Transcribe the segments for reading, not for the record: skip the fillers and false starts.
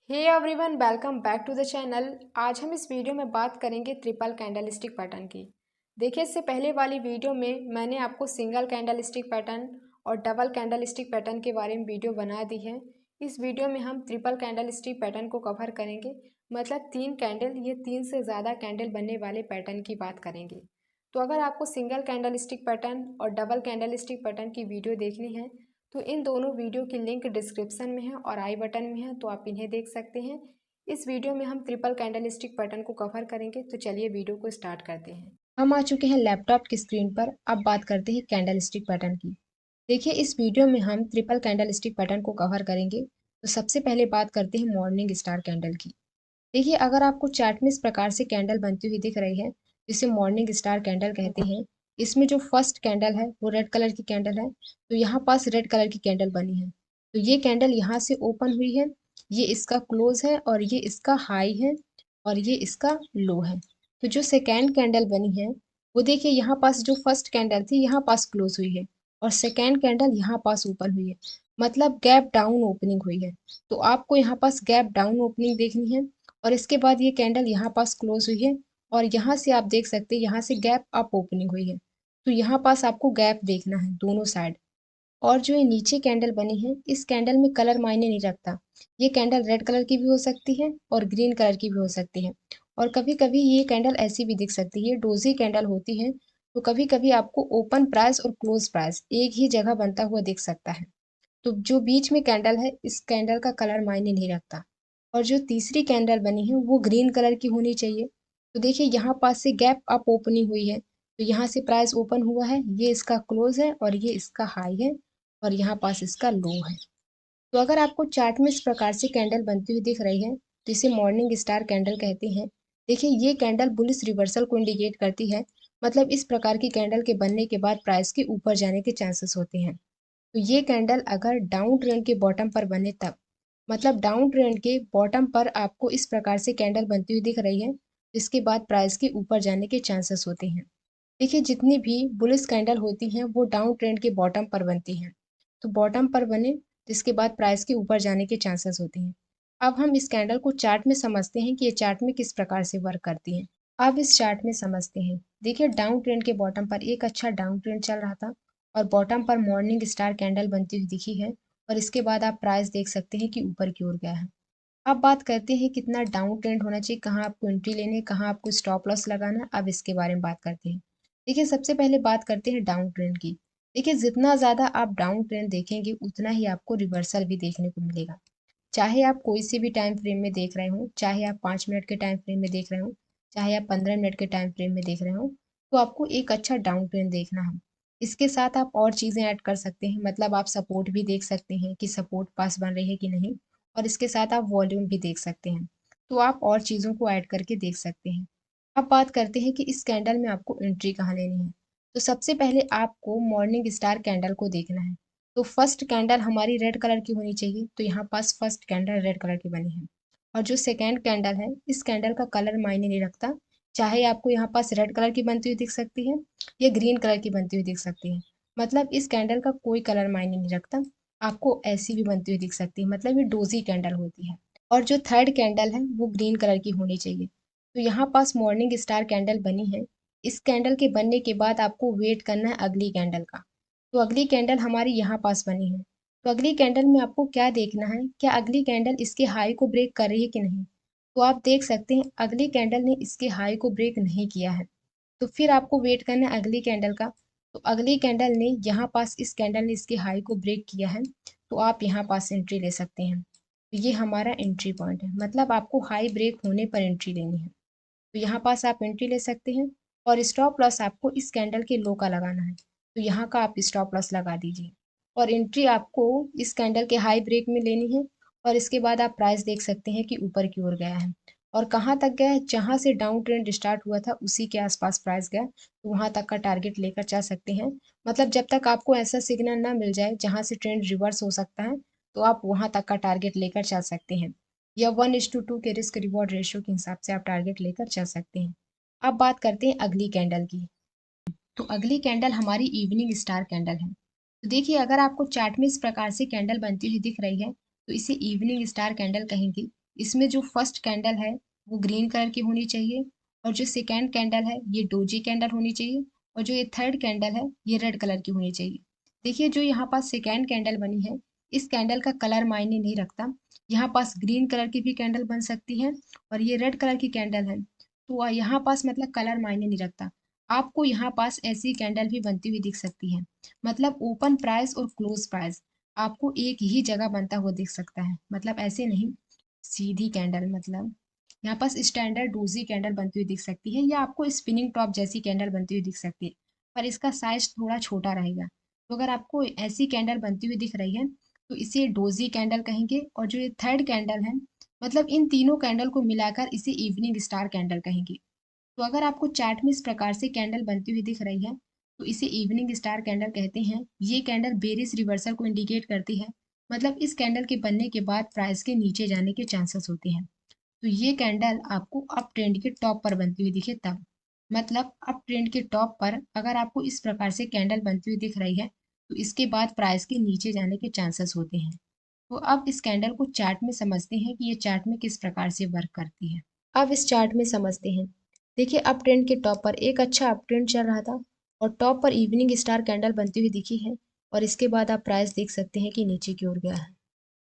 Hey everyone, welcome back to the channel. आज हम इस वीडियो में बात करेंगे ट्रिपल कैंडलस्टिक पैटर्न की। देखिए, इससे पहले वाली वीडियो में मैंने आपको सिंगल कैंडलस्टिक पैटर्न और डबल कैंडलस्टिक पैटर्न के बारे में वीडियो बना दी है। इस वीडियो में हम ट्रिपल कैंडलस्टिक पैटर्न को कवर करेंगे, मतलब 3 कैंडल, ये 3 से ज़्यादा कैंडल बनने वाले पैटर्न की बात करेंगे। तो अगर आपको सिंगल कैंडलस्टिक पैटर्न और डबल कैंडलस्टिक पैटर्न की वीडियो देखनी है तो इन दोनों वीडियो की लिंक डिस्क्रिप्शन में है और आई बटन में है, तो आप इन्हें देख सकते हैं। इस वीडियो में हम ट्रिपल कैंडलस्टिक पैटर्न को कवर करेंगे, तो चलिए वीडियो को स्टार्ट करते हैं। हम आ चुके हैं लैपटॉप की स्क्रीन पर। अब बात करते हैं कैंडलस्टिक पैटर्न की। देखिए, इस वीडियो में हम ट्रिपल कैंडलस्टिक पैटर्न को कवर करेंगे। तो सबसे पहले बात करते हैं मॉर्निंग स्टार कैंडल की। देखिए, अगर आपको चार्ट में इस प्रकार से कैंडल बनती हुई दिख रही है, जिसे मॉर्निंग स्टार कैंडल कहते हैं। इसमें जो फर्स्ट कैंडल है वो रेड कलर की कैंडल है, तो यहाँ पास रेड कलर की कैंडल बनी है। तो ये कैंडल यहाँ से ओपन हुई है, ये इसका क्लोज है और ये इसका हाई है और ये इसका लो है। तो जो सेकेंड कैंडल बनी है वो देखिए, यहाँ पास जो फर्स्ट कैंडल थी यहाँ पास क्लोज हुई है और सेकेंड कैंडल यहाँ पास ओपन हुई है, मतलब गैप डाउन ओपनिंग हुई है। तो आपको यहाँ पास गैप डाउन ओपनिंग देखनी है और इसके बाद ये कैंडल यहाँ पास क्लोज हुई है और यहाँ से आप देख सकते हैं यहाँ से गैप अप ओपनिंग हुई है। तो यहाँ पास आपको गैप देखना है दोनों साइड। और जो ये नीचे कैंडल बनी है, इस कैंडल में कलर मायने नहीं रखता। ये कैंडल रेड कलर की भी हो सकती है और ग्रीन कलर की भी हो सकती है, और कभी कभी ये कैंडल ऐसी भी दिख सकती है, ये डोजी कैंडल होती है। तो कभी कभी आपको ओपन प्राइस और क्लोज प्राइस एक ही जगह बनता हुआ दिख सकता है। तो जो बीच में कैंडल है, इस कैंडल का कलर मायने नहीं रखता। और जो तीसरी कैंडल बनी है वो ग्रीन कलर की होनी चाहिए। तो देखिए, यहाँ पास से गैप अप ओपनिंग हुई है, तो यहाँ से प्राइस ओपन हुआ है, ये इसका क्लोज है और ये इसका हाई है और यहाँ पास इसका लो है। तो अगर आपको चार्ट में इस प्रकार से कैंडल बनती हुई दिख रही है, तो इसे मॉर्निंग स्टार कैंडल कहते हैं। देखिए, ये कैंडल बुलिश रिवर्सल को इंडिकेट करती है, मतलब इस प्रकार की कैंडल के बनने के बाद प्राइस के ऊपर जाने के चांसेस होते हैं। तो ये कैंडल अगर डाउन ट्रेंड के बॉटम पर बने तब, मतलब डाउन ट्रेंड के बॉटम पर आपको इस प्रकार से कैंडल बनती हुई दिख रही है, जिसके बाद प्राइस के ऊपर जाने के चांसेस होते हैं। देखिए, जितनी भी बुलिश कैंडल होती हैं वो डाउन ट्रेंड के बॉटम पर बनती हैं। तो बॉटम पर बने, जिसके बाद प्राइस के ऊपर जाने के चांसेस होते हैं। अब हम इस कैंडल को चार्ट में समझते हैं कि ये चार्ट में किस प्रकार से वर्क करती है। अब इस चार्ट में समझते हैं। देखिए, डाउन ट्रेंड के बॉटम पर एक अच्छा डाउन ट्रेंड चल रहा था और बॉटम पर मॉर्निंग स्टार कैंडल बनती हुई दिखी है, और इसके बाद आप प्राइस देख सकते हैं कि ऊपर की ओर गया है। अब बात करते हैं कितना डाउन ट्रेंड होना चाहिए, कहाँ आपको एंट्री लेनी है, कहाँ आपको स्टॉप लॉस लगाना है। अब इसके बारे में बात करते हैं। देखिए, सबसे पहले बात करते हैं डाउन ट्रेंड की। देखिए, जितना ज़्यादा आप डाउन ट्रेंड देखेंगे उतना ही आपको रिवर्सल भी देखने को मिलेगा। चाहे आप कोई से भी टाइम फ्रेम में देख रहे हो, चाहे आप 5 मिनट के टाइम फ्रेम में देख रहे हो, चाहे आप 15 मिनट के टाइम फ्रेम में देख रहे हो, तो आपको एक अच्छा डाउन ट्रेंड देखना है। इसके साथ आप और चीज़ें ऐड कर सकते हैं, मतलब आप सपोर्ट भी देख सकते हैं कि सपोर्ट पास बन रही है कि नहीं, और इसके साथ आप वॉल्यूम भी देख सकते हैं। तो आप और चीज़ों को ऐड करके देख सकते हैं। अब बात करते हैं कि इस कैंडल में आपको एंट्री कहाँ लेनी है। तो सबसे पहले आपको मॉर्निंग स्टार कैंडल को देखना है। तो फर्स्ट कैंडल हमारी रेड कलर की होनी चाहिए, तो यहाँ पास फर्स्ट कैंडल रेड कलर की बनी है। और जो सेकेंड कैंडल है, इस कैंडल का कलर मायने नहीं रखता। चाहे आपको यहाँ पास रेड कलर की बनती हुई दिख सकती है या ग्रीन कलर की बनती हुई दिख सकती है, मतलब इस कैंडल का कोई कलर मायने नहीं रखता। आपको ऐसी भी बनती हुई दिख सकती है, मतलब ये डोजी कैंडल होती है। और जो थर्ड कैंडल है वो ग्रीन कलर की होनी चाहिए। तो यहाँ पास मॉर्निंग स्टार कैंडल बनी है। इस कैंडल के बनने के बाद आपको वेट करना है अगली कैंडल का। तो अगली कैंडल हमारी यहाँ पास बनी है। तो अगली कैंडल में आपको क्या देखना है, क्या अगली कैंडल इसके हाई को ब्रेक कर रही है कि नहीं। तो आप देख सकते हैं अगली कैंडल ने इसके हाई को ब्रेक नहीं किया है। तो फिर आपको वेट करना है अगली कैंडल का। तो अगली कैंडल ने यहाँ पास, इस कैंडल ने इसके हाई को ब्रेक किया है, तो आप यहाँ पास एंट्री ले सकते हैं। तो ये हमारा एंट्री पॉइंट है, मतलब आपको हाई ब्रेक होने पर एंट्री लेनी है। तो यहाँ पास आप एंट्री ले सकते हैं। और स्टॉप लॉस आपको इस कैंडल के लो का लगाना है, तो यहाँ का आप स्टॉप लॉस लगा दीजिए। और एंट्री आपको इस कैंडल के हाई ब्रेक में लेनी है, और इसके बाद आप प्राइस देख सकते हैं कि ऊपर की ओर गया है। और कहाँ तक गया है, जहाँ से डाउन ट्रेंड स्टार्ट हुआ था उसी के आसपास प्राइस गया, तो वहाँ तक का टारगेट लेकर जा सकते हैं। मतलब जब तक आपको ऐसा सिग्नल ना मिल जाए जहाँ से ट्रेंड रिवर्स हो सकता है, तो आप वहाँ तक का टारगेट लेकर चल सकते हैं, या 1:2 के रिस्क रिवॉर्ड रेशियो के हिसाब से आप टारगेट लेकर चल सकते हैं। अब बात करते हैं अगली कैंडल की। तो अगली कैंडल हमारी इवनिंग स्टार कैंडल है। तो देखिए, अगर आपको चार्ट में इस प्रकार से कैंडल बनती हुई दिख रही है, तो इसे इवनिंग स्टार कैंडल कहेंगे। इसमें जो फर्स्ट कैंडल है वो ग्रीन कलर की होनी चाहिए, और जो सेकेंड कैंडल है ये डोजी कैंडल होनी चाहिए, और जो ये थर्ड कैंडल है ये रेड कलर की होनी चाहिए। देखिए जो यहाँ पास सेकेंड कैंडल बनी है, इस कैंडल का कलर मायने नहीं रखता। यहाँ पास ग्रीन कलर की भी कैंडल बन सकती है और ये रेड कलर की कैंडल है, तो यहाँ पास मतलब कलर मायने नहीं रखता। आपको यहाँ पास ऐसी कैंडल भी बनती हुई दिख सकती है, मतलब ओपन प्राइस और क्लोज प्राइस आपको एक ही जगह बनता हुआ दिख सकता है, मतलब ऐसे नहीं सीधी कैंडल, मतलब यहाँ पास स्टैंडर्ड डोजी कैंडल बनती हुई दिख सकती है, या आपको स्पिनिंग टॉप जैसी कैंडल बनती हुई दिख सकती है, पर इसका साइज थोड़ा छोटा रहेगा। तो अगर आपको ऐसी कैंडल बनती हुई दिख रही है तो इसे डोजी कैंडल कहेंगे, और जो ये थर्ड कैंडल है मतलब इन तीनों कैंडल को मिलाकर इसे इवनिंग स्टार कैंडल कहेंगे। तो अगर आपको चार्ट में इस प्रकार से कैंडल बनती हुई दिख रही है तो इसे इवनिंग स्टार कैंडल कहते हैं। ये कैंडल बेरिश रिवर्सल को इंडिकेट करती है, मतलब इस कैंडल के बनने के बाद प्राइस के नीचे जाने के चांसेस होते हैं। तो ये कैंडल आपको अप ट्रेंड के टॉप पर बनती हुई दिखे तब, मतलब अप ट्रेंड के टॉप पर अगर आपको इस प्रकार से कैंडल बनती हुई दिख रही है तो इसके बाद प्राइस के नीचे जाने के चांसेस होते हैं। तो अब इस कैंडल को चार्ट में समझते हैं कि ये चार्ट में किस प्रकार से वर्क करती है। अब इस चार्ट में समझते हैं। देखिए अप ट्रेंड के टॉप पर एक अच्छा अप ट्रेंड चल रहा था और टॉप पर इवनिंग स्टार कैंडल बनती हुई दिखी है, और इसके बाद आप प्राइस देख सकते हैं कि नीचे की ओर गया है।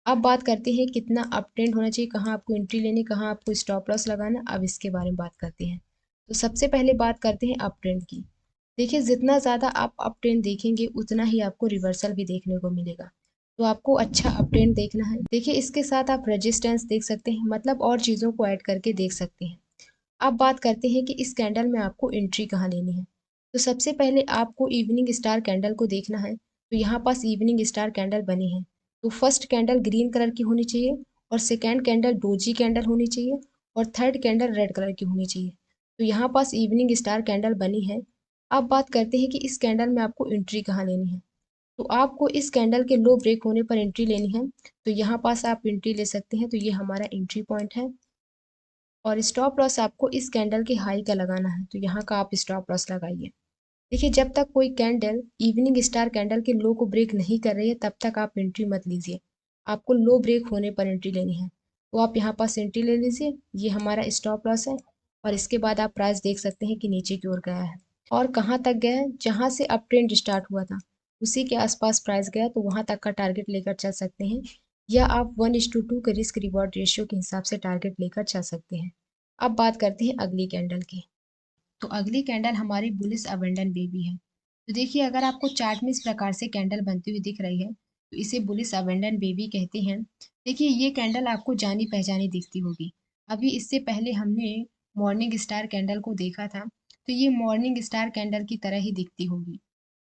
अब बात करते हैं कितना अप ट्रेंड होना चाहिए, कहाँ आपको एंट्री लेनी, कहाँ आपको स्टॉप लॉस लगाना। अब इसके बारे में बात करते हैं। तो सबसे पहले बात करते हैं अप ट्रेंड की। देखिए जितना ज़्यादा आप अप ट्रेंड देखेंगे उतना ही आपको रिवर्सल भी देखने को मिलेगा, तो आपको अच्छा अप ट्रेंड देखना है। देखिए इसके साथ आप रेजिस्टेंस देख सकते हैं, मतलब और चीज़ों को ऐड करके देख सकते हैं। अब बात करते हैं कि इस कैंडल में आपको एंट्री कहाँ लेनी है। तो सबसे पहले आपको इवनिंग स्टार कैंडल को देखना है। तो यहाँ पास इवनिंग स्टार कैंडल बनी है, तो फर्स्ट कैंडल ग्रीन कलर की होनी चाहिए, और सेकेंड कैंडल डोजी कैंडल होनी चाहिए, और थर्ड कैंडल रेड कलर की होनी चाहिए। तो यहाँ पास इवनिंग स्टार कैंडल बनी है। अब बात करते हैं कि इस कैंडल में आपको एंट्री कहाँ लेनी है। तो आपको इस कैंडल के लो ब्रेक होने पर एंट्री लेनी है, तो यहाँ पास आप एंट्री ले सकते हैं। तो ये हमारा एंट्री पॉइंट है, और स्टॉप लॉस आपको इस कैंडल के हाई का लगाना है, तो यहाँ का आप स्टॉप लॉस लगाइए। देखिए जब तक कोई कैंडल इवनिंग स्टार कैंडल के लो को ब्रेक नहीं कर रही है तब तक आप एंट्री मत लीजिए। आपको लो ब्रेक होने पर एंट्री लेनी है, तो आप यहाँ पास एंट्री ले लीजिए। ये हमारा स्टॉप लॉस है, और इसके बाद आप प्राइस देख सकते हैं कि नीचे की ओर गया है, और कहाँ तक गया है, जहाँ से अप ट्रेंड स्टार्ट हुआ था उसी के आसपास प्राइस गया, तो वहाँ तक का टारगेट लेकर चल सकते हैं, या आप 1:2 के रिस्क रिवॉर्ड रेशियो के हिसाब से टारगेट लेकर चल सकते हैं। अब बात करते हैं अगली कैंडल की। तो अगली कैंडल हमारी बुलिश अबंडन बेबी है। तो देखिए अगर आपको चार्ट में इस प्रकार से कैंडल बनती हुई दिख रही है तो इसे बुलिश अबंडन बेबी कहते हैं। देखिए ये कैंडल आपको जानी पहचानी दिखती होगी। अभी इससे पहले हमने मॉर्निंग स्टार कैंडल को देखा था, तो ये मॉर्निंग स्टार कैंडल की तरह ही दिखती होगी।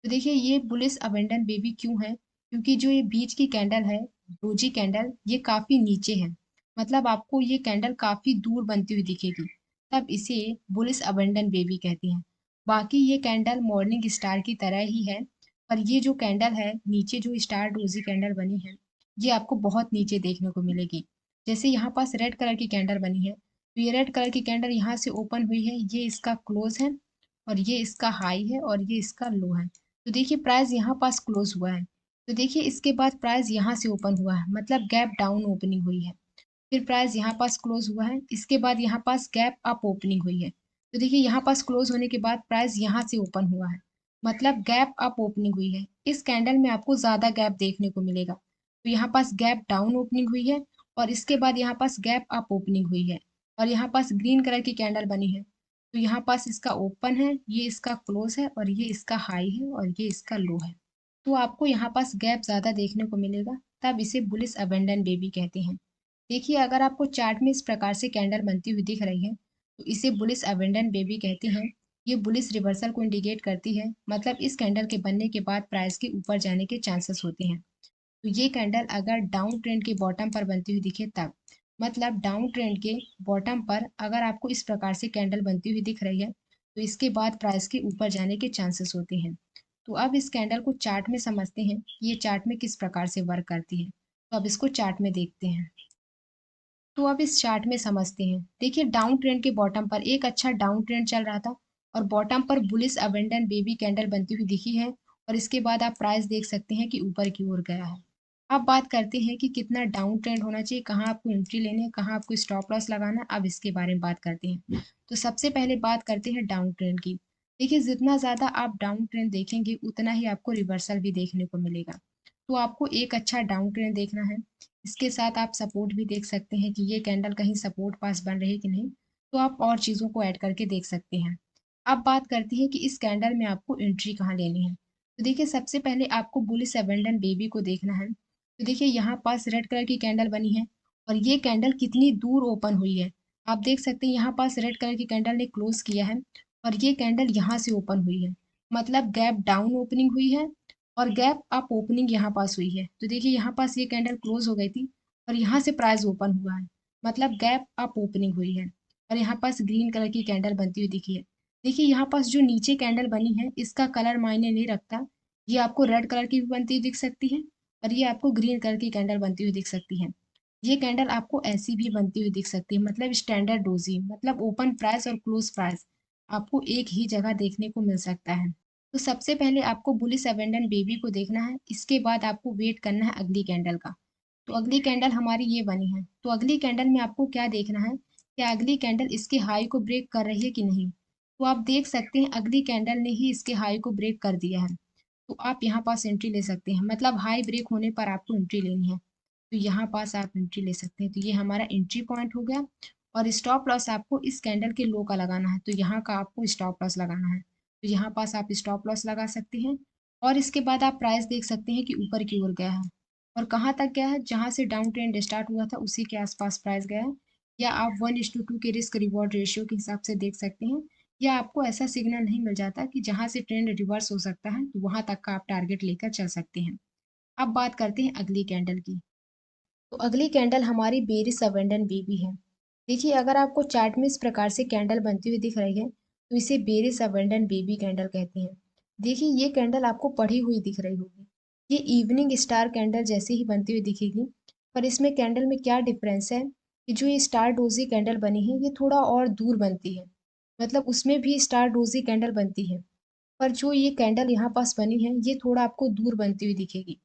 तो देखिए ये बुलिश अबंडन बेबी क्यों है, क्योंकि जो ये बीच की कैंडल है डोजी कैंडल, ये काफ़ी नीचे है, मतलब आपको ये कैंडल काफ़ी दूर बनती हुई दिखेगी, तब इसे बुलिश अबंडन बेबी कहते हैं। बाकी ये कैंडल मॉर्निंग स्टार की तरह ही है, पर ये जो कैंडल है नीचे जो स्टार डोजी कैंडल बनी है ये आपको बहुत नीचे देखने को मिलेगी। जैसे यहाँ पास रेड कलर की कैंडल बनी है, तो ये रेड कलर की कैंडल यहाँ से ओपन हुई है, ये इसका क्लोज है, और ये इसका हाई है, और ये इसका लो है। तो देखिए प्राइस यहाँ पास क्लोज हुआ है, तो देखिए इसके बाद प्राइस यहाँ से ओपन हुआ है, मतलब गैप डाउन ओपनिंग हुई है। फिर प्राइस यहाँ पास क्लोज हुआ है, इसके बाद यहाँ पास गैप अप ओपनिंग हुई है। तो देखिए यहाँ पास क्लोज होने के बाद प्राइस यहाँ से ओपन हुआ है, मतलब गैप अप ओपनिंग हुई है। इस कैंडल में आपको ज़्यादा गैप देखने को मिलेगा। तो यहाँ पास गैप डाउन ओपनिंग हुई है, और इसके बाद यहाँ पास गैप अप ओपनिंग हुई है, और यहाँ पास ग्रीन कलर की कैंडल बनी है। तो यहाँ पास इसका ओपन है, ये इसका क्लोज है, और ये इसका हाई है, और ये इसका लो है। तो आपको यहाँ पास गैप ज़्यादा देखने को मिलेगा, तब इसे बुलिश अबंडन बेबी कहते हैं। देखिए अगर आपको चार्ट में इस प्रकार से कैंडल बनती हुई दिख रही है तो इसे बुलिश अबंडन बेबी कहते हैं। ये बुलिश रिवर्सल को इंडिकेट करती है, मतलब इस कैंडल के बनने के बाद प्राइस के ऊपर जाने के चांसेस होते हैं। तो ये कैंडल अगर डाउन ट्रेंड के बॉटम पर बनती हुई दिखे तब, मतलब डाउन ट्रेंड के बॉटम पर अगर आपको इस प्रकार से कैंडल बनती हुई दिख रही है तो इसके बाद प्राइस के ऊपर जाने के चांसेस होते हैं। तो अब इस कैंडल को चार्ट में समझते हैं कि ये चार्ट में किस प्रकार से वर्क करती है। तो अब इसको चार्ट में देखते हैं। तो अब इस चार्ट में समझते हैं। देखिए डाउन ट्रेंड के बॉटम पर एक अच्छा डाउन ट्रेंड चल रहा था, और बॉटम पर बुलिश अबंडन बेबी कैंडल बनती हुई दिखी है, और इसके बाद आप प्राइस देख सकते हैं कि ऊपर की ओर गया है। अब बात करते हैं कि कितना डाउन ट्रेंड होना चाहिए, कहाँ आपको एंट्री लेनी है, कहाँ आपको स्टॉप लॉस लगाना है। अब इसके बारे में बात करते हैं। तो सबसे पहले बात करते हैं डाउन ट्रेंड की। देखिए, जितना ज़्यादा आप डाउन ट्रेंड देखेंगे उतना ही आपको रिवर्सल भी देखने को मिलेगा। तो आपको एक अच्छा डाउन ट्रेंड देखना है। इसके साथ आप सपोर्ट भी देख सकते हैं कि ये कैंडल कहीं सपोर्ट पास बन रही है कि नहीं। तो आप और चीज़ों को ऐड करके देख सकते हैं। अब बात करते हैं कि इस कैंडल में आपको एंट्री कहाँ लेनी है। तो देखिए, सबसे पहले आपको बुलिश अबंडन बेबी को देखना है। तो देखिए, यहाँ पास रेड कलर की कैंडल बनी है और ये कैंडल कितनी दूर ओपन हुई है। आप देख सकते हैं यहाँ पास रेड कलर की कैंडल ने क्लोज किया है और ये कैंडल यहाँ से ओपन हुई है। मतलब गैप डाउन ओपनिंग हुई है और गैप अप ओपनिंग यहाँ पास हुई है। तो देखिए, यहाँ पास ये कैंडल क्लोज हो गई थी और यहाँ से प्राइस ओपन हुआ है। मतलब गैप अप ओपनिंग हुई है और यहाँ पास ग्रीन कलर की कैंडल बनती हुई दिखी है। देखिए, यहाँ पास जो नीचे कैंडल बनी है इसका कलर मायने नहीं रखता। ये आपको रेड कलर की भी बनती हुई दिख सकती है और ये आपको ग्रीन कलर की कैंडल बनती हुई दिख सकती है। ये कैंडल आपको ऐसी भी बनती हुई दिख सकती है, मतलब स्टैंडर्ड डोजी, मतलब ओपन प्राइस और क्लोज प्राइस आपको एक ही जगह देखने को मिल सकता है। तो सबसे पहले आपको बुलिश अबंडन बेबी को देखना है। इसके बाद आपको वेट करना है अगली कैंडल का। तो अगली कैंडल हमारी ये बनी है। तो अगली कैंडल में आपको क्या देखना है, क्या अगली कैंडल इसके हाई को ब्रेक कर रही है कि नहीं। तो आप देख सकते हैं अगली कैंडल ने ही इसके हाई को ब्रेक कर दिया है। तो आप यहाँ पास एंट्री ले सकते हैं, मतलब हाई ब्रेक होने पर आपको एंट्री लेनी है। तो यहाँ पास आप एंट्री ले सकते हैं। तो ये हमारा एंट्री पॉइंट हो गया और स्टॉप लॉस आपको इस कैंडल के लो का लगाना है। तो यहाँ का आपको स्टॉप लॉस लगाना है। तो यहाँ पास आप स्टॉप लॉस लगा सकते हैं और इसके बाद आप प्राइस देख सकते हैं कि ऊपर की ओर गया है और कहाँ तक गया है, जहाँ से डाउन ट्रेंड स्टार्ट हुआ था उसी के आसपास प्राइस गया है। या आप 1:2 के रिस्क रिवॉर्ड रेशियो के हिसाब से देख सकते हैं। या आपको ऐसा सिग्नल नहीं मिल जाता कि जहाँ से ट्रेंड रिवर्स हो सकता है तो वहां तक का आप टारगेट लेकर चल सकते हैं। अब बात करते हैं अगली कैंडल की। तो अगली कैंडल हमारी बेरिस अबंडन बेबी है। देखिए, अगर आपको चार्ट में इस प्रकार से कैंडल बनती हुई दिख रही है तो इसे बेरिस अबंडन बेबी कैंडल कहते हैं। देखिए, ये कैंडल आपको पढ़ी हुई दिख रही होगी। ये इवनिंग स्टार कैंडल जैसी ही बनती हुई दिखेगी, पर इसमें कैंडल में क्या डिफरेंस है कि जो ये स्टार डोजी कैंडल बनी है ये थोड़ा और दूर बनती है। मतलब उसमें भी स्टार डोजी कैंडल बनती है, पर जो ये कैंडल यहाँ पास बनी है ये थोड़ा आपको दूर बनती हुई दिखेगी।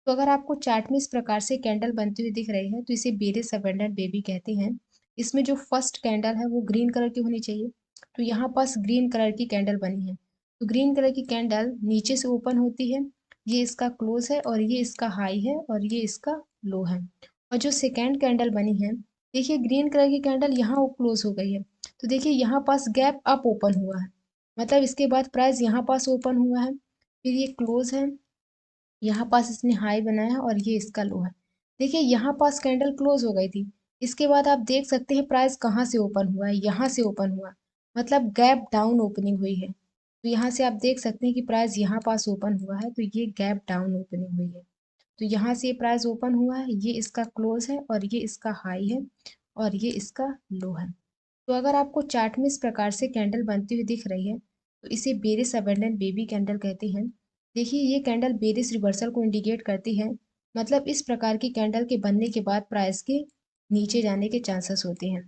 तो अगर आपको चार्ट में इस प्रकार से कैंडल बनती हुई दिख रही है तो इसे बेरिस अबंडन बेबी कहते हैं। इसमें जो फर्स्ट कैंडल है वो ग्रीन कलर की होनी चाहिए। तो यहाँ पास ग्रीन कलर की कैंडल बनी है। तो ग्रीन कलर की कैंडल नीचे से ओपन होती है। ये इसका क्लोज है और ये इसका हाई है और ये इसका लो है। और जो सेकेंड कैंडल बनी है, देखिए ग्रीन कलर की कैंडल यहाँ क्लोज हो गई है। तो देखिए यहाँ पास गैप अप ओपन हुआ है, मतलब इसके बाद प्राइस यहाँ पास ओपन हुआ है, फिर ये क्लोज है, यहाँ पास इसने हाई बनाया है और ये इसका लो है। देखिए, यहाँ पास कैंडल क्लोज हो गई थी। इसके बाद आप देख सकते हैं प्राइस कहाँ से ओपन हुआ है, यहाँ से ओपन हुआ, मतलब गैप डाउन ओपनिंग हुई है। तो यहाँ से आप देख सकते हैं कि प्राइस यहाँ पास ओपन हुआ है तो ये गैप डाउन ओपनिंग हुई है। तो यहाँ से ये प्राइस ओपन हुआ है, ये इसका क्लोज है और ये इसका हाई है और ये इसका लो है। तो अगर आपको चार्ट में इस प्रकार से कैंडल बनती हुई दिख रही है तो इसे बेरिस अबंडन बेबी कैंडल कहते हैं। देखिए, ये कैंडल बेरिस रिवर्सल को इंडिकेट करती है। मतलब इस प्रकार की कैंडल के बनने के बाद प्राइस के नीचे जाने के चांसेस होते हैं।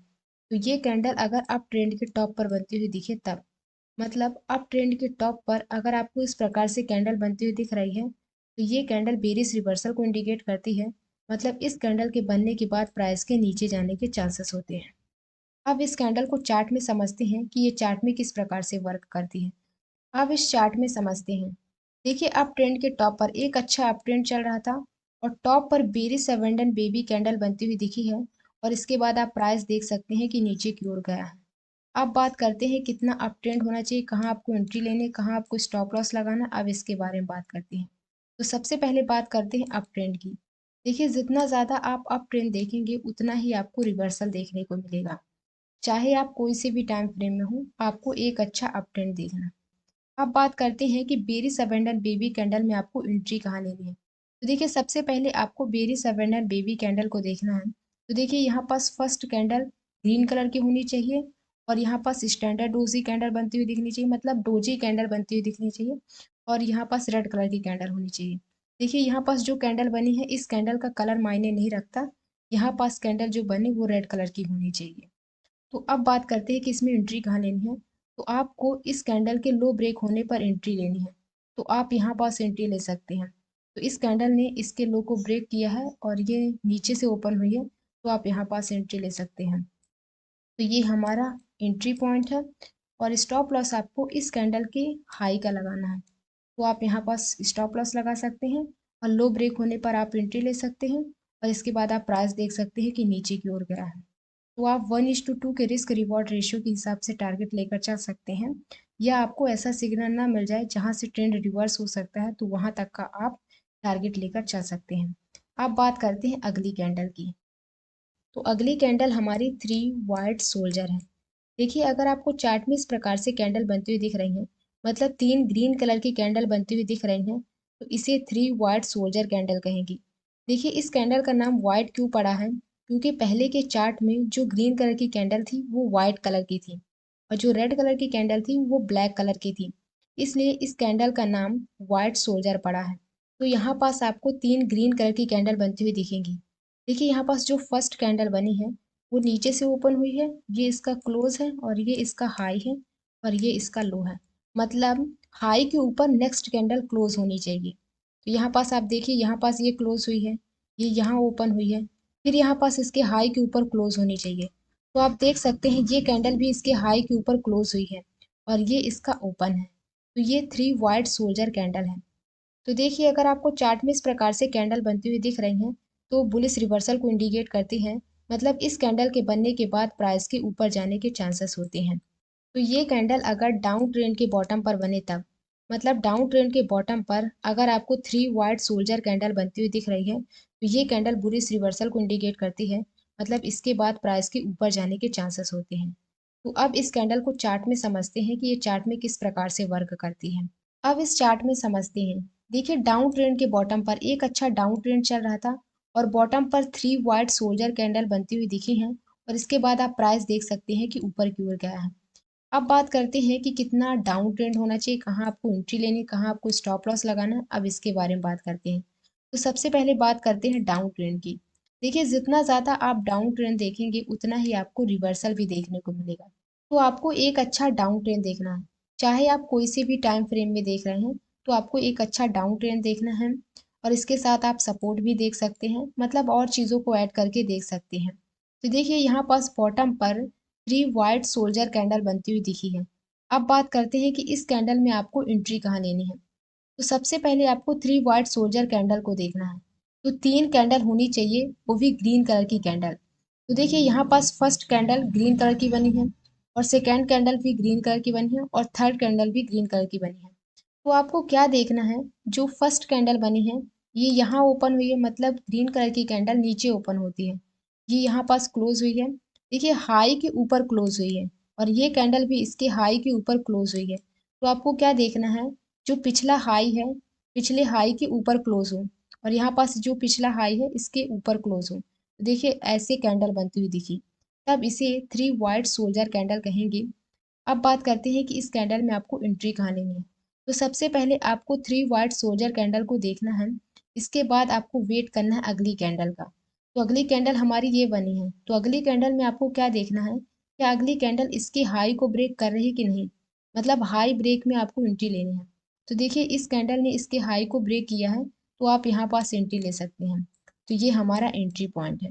तो ये कैंडल अगर अप ट्रेंड के टॉप पर बनती हुई दिखे तब, मतलब अप ट्रेंड के टॉप पर अगर आपको इस प्रकार से कैंडल बनती हुई दिख रही है तो ये कैंडल बेरिस रिवर्सल को इंडिकेट करती है। मतलब इस कैंडल के बनने के बाद प्राइस के नीचे जाने के चांसेस होते हैं। अब इस कैंडल को चार्ट में समझते हैं कि ये चार्ट में किस प्रकार से वर्क करती है। अब इस चार्ट में समझते हैं। देखिए, अप ट्रेंड के टॉप पर एक अच्छा अप ट्रेंड चल रहा था और टॉप पर बेरिस अबंडन बेबी कैंडल बनती हुई दिखी है और इसके बाद आप प्राइस देख सकते हैं कि नीचे की ओर गया है। अब बात करते हैं कितना अप ट्रेंड होना चाहिए, कहाँ आपको एंट्री लेने, कहाँ आपको स्टॉप लॉस लगाना। अब इसके बारे में बात करते हैं। तो सबसे पहले बात करते हैं अप ट्रेंड की। देखिए, जितना ज़्यादा आप अप ट्रेंड देखेंगे उतना ही आपको रिवर्सल देखने को मिलेगा। चाहे आप कोई से भी टाइम फ्रेम में हो, आपको एक अच्छा अप ट्रेंड देखना। अब बात करते हैं कि बेरिस अबंडन बेबी कैंडल में आपको एंट्री कहाँ लेनी है। तो देखिए, सबसे पहले आपको बेरिस अबंडन बेबी कैंडल को देखना है। तो देखिए, यहाँ पास फर्स्ट कैंडल ग्रीन कलर की होनी चाहिए और यहाँ पास स्टैंडर्ड डोजी कैंडल बनती हुई दिखनी चाहिए, मतलब डोजी कैंडल बनती हुई दिखनी चाहिए और यहाँ पास रेड कलर की कैंडल होनी चाहिए। देखिए, यहाँ पास जो कैंडल बनी है इस कैंडल का कलर मायने नहीं रखता। यहाँ पास कैंडल जो बनी वो रेड कलर की होनी चाहिए। तो अब बात करते हैं कि इसमें एंट्री कहाँ लेनी है। तो आपको इस कैंडल के लो ब्रेक होने पर एंट्री लेनी है। तो आप यहाँ पास एंट्री ले सकते हैं। तो इस कैंडल ने इसके लो को ब्रेक किया है और ये नीचे से ओपन हुई है, तो आप यहाँ पास एंट्री ले सकते हैं। तो ये हमारा एंट्री पॉइंट है और स्टॉप लॉस आपको इस कैंडल के हाई का लगाना है। तो आप यहाँ पास स्टॉप लॉस लगा सकते हैं और लो ब्रेक होने पर आप एंट्री ले सकते हैं और इसके बाद आप प्राइस देख सकते हैं कि नीचे की ओर गया है। तो आप 1:2 के रिस्क रिवॉर्ड रेशियो के हिसाब से टारगेट लेकर चल सकते हैं, या आपको ऐसा सिग्नल ना मिल जाए जहां से ट्रेंड रिवर्स हो सकता है, तो वहां तक का आप टारगेट लेकर चल सकते हैं। अब बात करते हैं अगली कैंडल की। तो अगली कैंडल हमारी 3 वाइट सोल्जर है। देखिए, अगर आपको चार्ट में इस प्रकार से कैंडल बनती हुई दिख रही हैं, मतलब 3 ग्रीन कलर की कैंडल बनती हुई दिख रही हैं, तो इसे 3 वाइट सोल्जर कैंडल कहेंगी। देखिए, इस कैंडल का नाम वाइट क्यों पड़ा है, क्योंकि पहले के चार्ट में जो ग्रीन कलर की कैंडल थी वो वाइट कलर की थी और जो रेड कलर की कैंडल थी वो ब्लैक कलर की थी, इसलिए इस कैंडल का नाम वाइट सोल्जर पड़ा है। तो यहाँ पास आपको 3 ग्रीन कलर की कैंडल बनती हुई दिखेंगी। देखिए, यहाँ पास जो फर्स्ट कैंडल बनी है वो नीचे से ओपन हुई है, ये इसका क्लोज है और ये इसका हाई है और ये इसका लो है। मतलब हाई के ऊपर नेक्स्ट कैंडल क्लोज होनी चाहिए। तो यहाँ पास आप देखिए, यहाँ पास ये क्लोज हुई है, ये यहाँ ओपन हुई है, फिर यहाँ पास इसके हाई के ऊपर क्लोज होनी चाहिए। तो आप देख सकते हैं ये कैंडल भी इसके हाई के ऊपर क्लोज हुई है और ये इसका ओपन है। तो ये 3 वाइट सोल्जर कैंडल है। तो देखिए, अगर आपको चार्ट में इस प्रकार से कैंडल बनती हुई दिख रही हैं, तो बुलिश रिवर्सल को इंडिकेट करती हैं, मतलब इस कैंडल के बनने के बाद प्राइस के ऊपर जाने के चांसेस होते हैं। तो ये कैंडल अगर डाउन ट्रेंड के बॉटम पर बने तब, मतलब डाउन ट्रेंड के बॉटम पर अगर आपको 3 वाइट सोल्जर कैंडल बनती हुई दिख रही है, तो ये कैंडल बुलिश रिवर्सल को इंडिकेट करती है, मतलब इसके बाद प्राइस के ऊपर जाने के चांसेस होते हैं। तो अब इस कैंडल को चार्ट में समझते हैं कि ये चार्ट में किस प्रकार से वर्क करती है। अब इस चार्ट में समझते हैं। देखिए, डाउन ट्रेंड के बॉटम पर एक अच्छा डाउन ट्रेंड चल रहा था और बॉटम पर 3 वाइट सोल्जर कैंडल बनती हुई दिखी हैं और इसके बाद आप प्राइस देख सकते हैं कि ऊपर की ओर गया है। अब बात करते हैं कि कितना डाउन ट्रेंड होना चाहिए, कहाँ आपको एंट्री लेनी, कहाँ आपको स्टॉप लॉस लगाना है। अब इसके बारे में बात करते हैं। तो सबसे पहले बात करते हैं डाउन ट्रेंड की। देखिए, जितना ज़्यादा आप डाउन ट्रेंड देखेंगे उतना ही आपको रिवर्सल भी देखने को मिलेगा। तो आपको एक अच्छा डाउन ट्रेंड देखना है, चाहे आप कोई से भी टाइम फ्रेम में देख रहे हैं, तो आपको एक अच्छा डाउन ट्रेंड देखना है और इसके साथ आप सपोर्ट भी देख सकते हैं, मतलब और चीज़ों को ऐड करके देख सकते हैं। तो देखिए, यहाँ पास बॉटम पर 3 वाइट सोल्जर कैंडल बनती हुई दिखी है। अब बात करते हैं कि इस कैंडल में आपको एंट्री कहाँ लेनी है। तो सबसे पहले आपको 3 वाइट सोल्जर कैंडल को देखना है। तो 3 कैंडल होनी चाहिए, वो भी ग्रीन कलर की कैंडल। तो देखिए, यहाँ पास फर्स्ट कैंडल ग्रीन कलर की बनी है और सेकेंड कैंडल भी ग्रीन कलर की बनी है और थर्ड कैंडल भी ग्रीन कलर की बनी है। तो आपको क्या देखना है, जो फर्स्ट कैंडल बनी है ये यहाँ ओपन हुई है, मतलब ग्रीन कलर की कैंडल नीचे ओपन होती है, ये यहाँ पास क्लोज हुई है। देखिए, हाई के ऊपर क्लोज हुई है और ये कैंडल भी इसके हाई के ऊपर क्लोज हुई है। तो आपको क्या देखना है, जो पिछला हाई है पिछले हाई के ऊपर क्लोज हो और यहाँ पास जो पिछला हाई है इसके ऊपर क्लोज हो। तो देखिए, ऐसे कैंडल बनती हुई दिखी, तब इसे 3 वाइट सोल्जर कैंडल कहेंगे। अब बात करते हैं कि इस कैंडल में आपको एंट्री कहाँ लेनी है। तो सबसे पहले आपको 3 वाइट सोल्जर कैंडल को देखना है, इसके बाद आपको वेट करना है अगली कैंडल का। तो अगली कैंडल हमारी ये बनी है, तो अगली कैंडल में आपको क्या देखना है, क्या अगली कैंडल इसके हाई को ब्रेक कर रही है कि नहीं, मतलब हाई ब्रेक में आपको एंट्री लेनी है। तो देखिए, इस कैंडल ने इसके हाई को ब्रेक किया है, तो आप यहाँ पास एंट्री ले सकते हैं। तो ये हमारा एंट्री पॉइंट है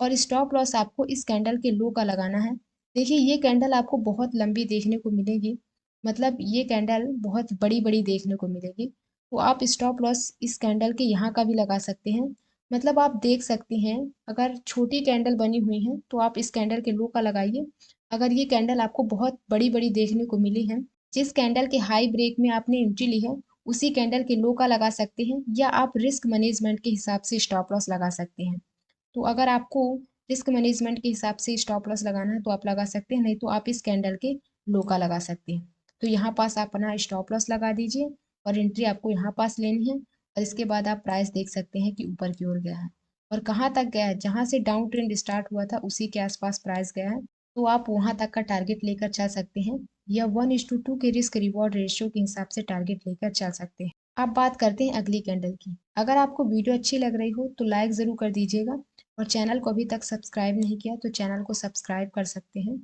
और स्टॉप लॉस आपको इस कैंडल के लो का लगाना है। देखिए, ये कैंडल आपको बहुत लंबी देखने को मिलेगी, मतलब ये कैंडल बहुत बड़ी बड़ी देखने को मिलेगी। तो आप स्टॉप लॉस इस कैंडल के यहाँ का भी लगा सकते हैं, मतलब आप देख सकते हैं, अगर छोटी कैंडल बनी हुई है तो आप इस कैंडल के लो का लगाइए। अगर ये कैंडल आपको बहुत बड़ी बड़ी देखने को मिली है, जिस कैंडल के हाई ब्रेक में आपने एंट्री ली है उसी कैंडल के लो का लगा सकते हैं, या आप रिस्क मैनेजमेंट के हिसाब से स्टॉप लॉस लगा सकते हैं। तो अगर आपको रिस्क मैनेजमेंट के हिसाब से स्टॉप लॉस लगाना है तो आप लगा सकते हैं, नहीं तो आप इस कैंडल के लो का लगा सकते हैं। तो यहाँ पास आप अपना स्टॉप लॉस लगा दीजिए और एंट्री आपको यहाँ पास लेनी है और इसके बाद आप प्राइस देख सकते हैं कि ऊपर की ओर गया है और कहाँ तक गया है, जहाँ से डाउन ट्रेंड स्टार्ट हुआ था उसी के आसपास प्राइस गया है। तो आप वहाँ तक का टारगेट लेकर चल सकते हैं, या 1:2 के रिस्क रिवॉर्ड रेशियो के हिसाब से टारगेट लेकर चल सकते हैं। अब बात करते हैं अगली कैंडल की। अगर आपको वीडियो अच्छी लग रही हो तो लाइक ज़रूर कर दीजिएगा और चैनल को अभी तक सब्सक्राइब नहीं किया तो चैनल को सब्सक्राइब कर सकते हैं।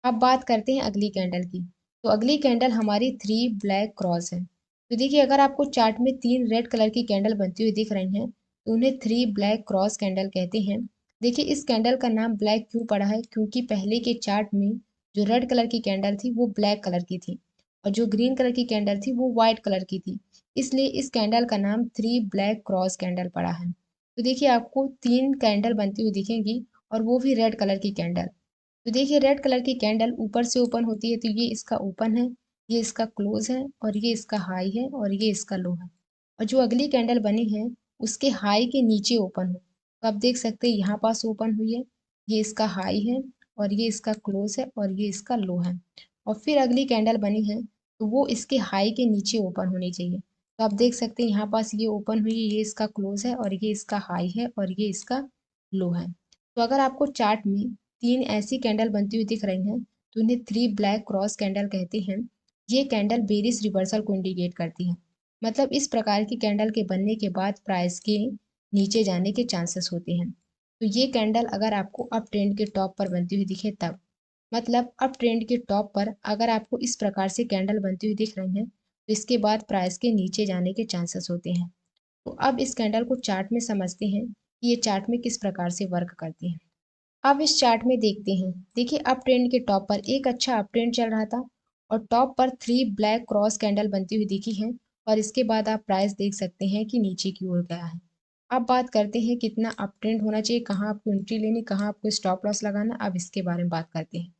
अब बात करते हैं अगली कैंडल की। तो अगली कैंडल हमारी 3 ब्लैक क्रॉस है। तो देखिए अगर आपको चार्ट में 3 रेड कलर की कैंडल बनती हुई दिख रही हैं तो उन्हें 3 ब्लैक क्रॉस कैंडल कहते हैं। देखिए इस कैंडल का नाम ब्लैक क्यों पड़ा है, क्योंकि पहले के चार्ट में जो रेड कलर की कैंडल थी वो ब्लैक कलर की थी और जो ग्रीन कलर की कैंडल थी वो व्हाइट कलर की थी, इसलिए इस कैंडल का नाम 3 ब्लैक क्रॉस कैंडल पड़ा है। तो देखिए आपको 3 कैंडल बनती हुई दिखेंगी और वो भी रेड कलर की कैंडल। तो देखिए रेड कलर की कैंडल ऊपर से ओपन होती है तो ये इसका ओपन है, ये इसका क्लोज है और ये इसका हाई है और ये इसका लो है। और जो अगली कैंडल बनी है उसके हाई के नीचे ओपन हो, तो आप देख सकते हैं यहाँ पास ओपन हुई है, ये इसका हाई है और ये इसका क्लोज है और ये इसका लो है। और फिर अगली कैंडल बनी है तो वो इसके हाई के नीचे ओपन होनी चाहिए, तो आप देख सकते हैं यहाँ पास ये ओपन हुई है, ये इसका क्लोज है और ये इसका हाई है और ये इसका लो है। तो अगर आपको चार्ट में 3 ऐसी कैंडल बनती हुई दिख रही हैं तो उन्हें 3 ब्लैक क्रॉस कैंडल कहते हैं। ये कैंडल बेरिश रिवर्सल को इंडिकेट करती है, मतलब इस प्रकार की कैंडल के बनने के बाद प्राइस के नीचे जाने के चांसेस होते हैं। तो ये कैंडल अगर आपको अप ट्रेंड के टॉप पर बनती हुई दिखे तब, मतलब अप ट्रेंड के टॉप पर अगर आपको इस प्रकार से कैंडल बनती हुई दिख रही हैं तो इसके बाद प्राइस के नीचे जाने के चांसेस होते हैं। तो अब इस कैंडल को चार्ट में समझते हैं कि ये चार्ट में किस प्रकार से वर्क करती है। अब इस चार्ट में देखते हैं, देखिए अप ट्रेंड के टॉप पर एक अच्छा अप ट्रेंड चल रहा था और टॉप पर 3 ब्लैक क्रॉस कैंडल बनती हुई दिखी हैं और इसके बाद आप प्राइस देख सकते हैं कि नीचे की ओर गया है। अब बात करते हैं कितना अप ट्रेंड होना चाहिए, कहाँ आपको एंट्री लेनी, कहाँ आपको स्टॉप लॉस लगाना, अब इसके बारे में बात करते हैं।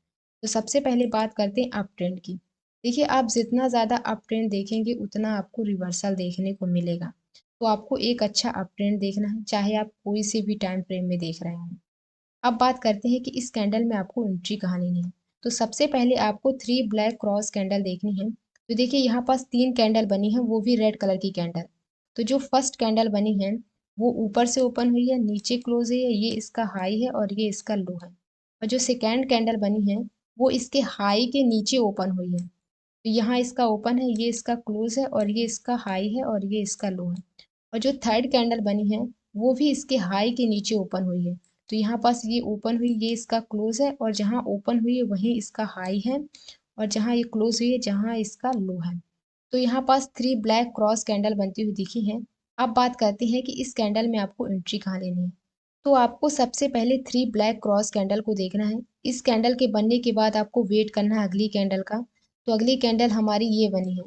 तो सबसे पहले बात करते हैं अप ट्रेंड की। देखिए आप जितना ज़्यादा अप ट्रेंड देखेंगे उतना आपको रिवर्सल देखने को मिलेगा, तो आपको एक अच्छा अप ट्रेंड देखना है चाहे आप कोई से भी टाइम फ्रेम में देख रहे हों। अब बात करते हैं कि इस कैंडल में आपको एंट्री कहाँ लेनी है। तो सबसे पहले आपको 3 ब्लैक क्रॉस कैंडल देखनी है। तो देखिए यहाँ पास 3 कैंडल बनी है, वो भी रेड कलर की कैंडल। तो जो फर्स्ट कैंडल बनी है वो ऊपर से ओपन हुई है, नीचे क्लोज है, ये इसका हाई है और ये इसका लो है। और जो सेकेंड कैंडल बनी है वो इसके हाई के नीचे ओपन हुई है, तो यहाँ इसका ओपन है, ये इसका क्लोज है और ये इसका हाई है और ये इसका लो है। और जो थर्ड कैंडल बनी है वो भी इसके हाई के नीचे ओपन हुई है, तो यहाँ पास ये ओपन हुई, ये इसका क्लोज है और जहाँ ओपन हुई है वहीं इसका हाई है और जहाँ ये क्लोज हुई है जहाँ इसका लो है। तो यहाँ पास 3 ब्लैक क्रॉस कैंडल बनती हुई दिखी है। अब बात करते हैं कि इस कैंडल में आपको एंट्री कहाँ लेनी है। तो आपको सबसे पहले 3 ब्लैक क्रॉस कैंडल को देखना है। इस कैंडल के बनने के बाद आपको वेट करना है अगली कैंडल का। तो अगली कैंडल हमारी ये बनी है,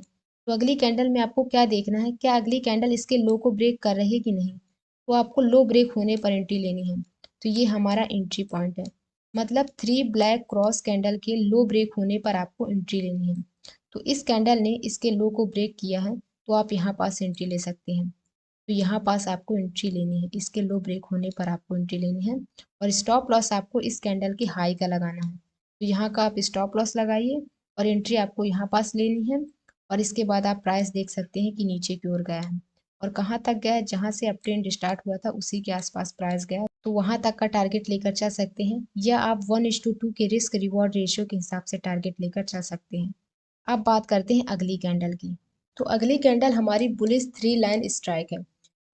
तो अगली कैंडल में आपको क्या देखना है, क्या अगली कैंडल इसके लो को ब्रेक कर रही है कि नहीं। तो आपको लो ब्रेक होने पर एंट्री लेनी है, तो ये हमारा एंट्री पॉइंट है, मतलब 3 ब्लैक क्रॉस कैंडल के लो ब्रेक होने पर आपको एंट्री लेनी है। तो इस कैंडल ने इसके लो को ब्रेक किया है तो आप यहाँ पास एंट्री ले सकते हैं। तो यहाँ पास आपको एंट्री लेनी है, इसके लो ब्रेक होने पर आपको एंट्री लेनी है और स्टॉप लॉस आपको इस कैंडल के हाई का लगाना है। तो यहाँ का आप स्टॉप लॉस लगाइए और एंट्री आपको यहाँ पास लेनी है और इसके बाद आप प्राइस देख सकते हैं कि नीचे की ओर गया है और कहाँ तक गया है, जहाँ से अप ट्रेंड स्टार्ट हुआ था उसी के आसपास प्राइस गया, तो वहाँ तक का टारगेट लेकर चल सकते हैं या आप 1:2 के रिस्क रिवॉर्ड रेशियो के हिसाब से टारगेट लेकर चल सकते हैं। अब बात करते हैं अगली कैंडल की। तो अगली कैंडल हमारी बुलिश 3 लाइन स्ट्राइक है।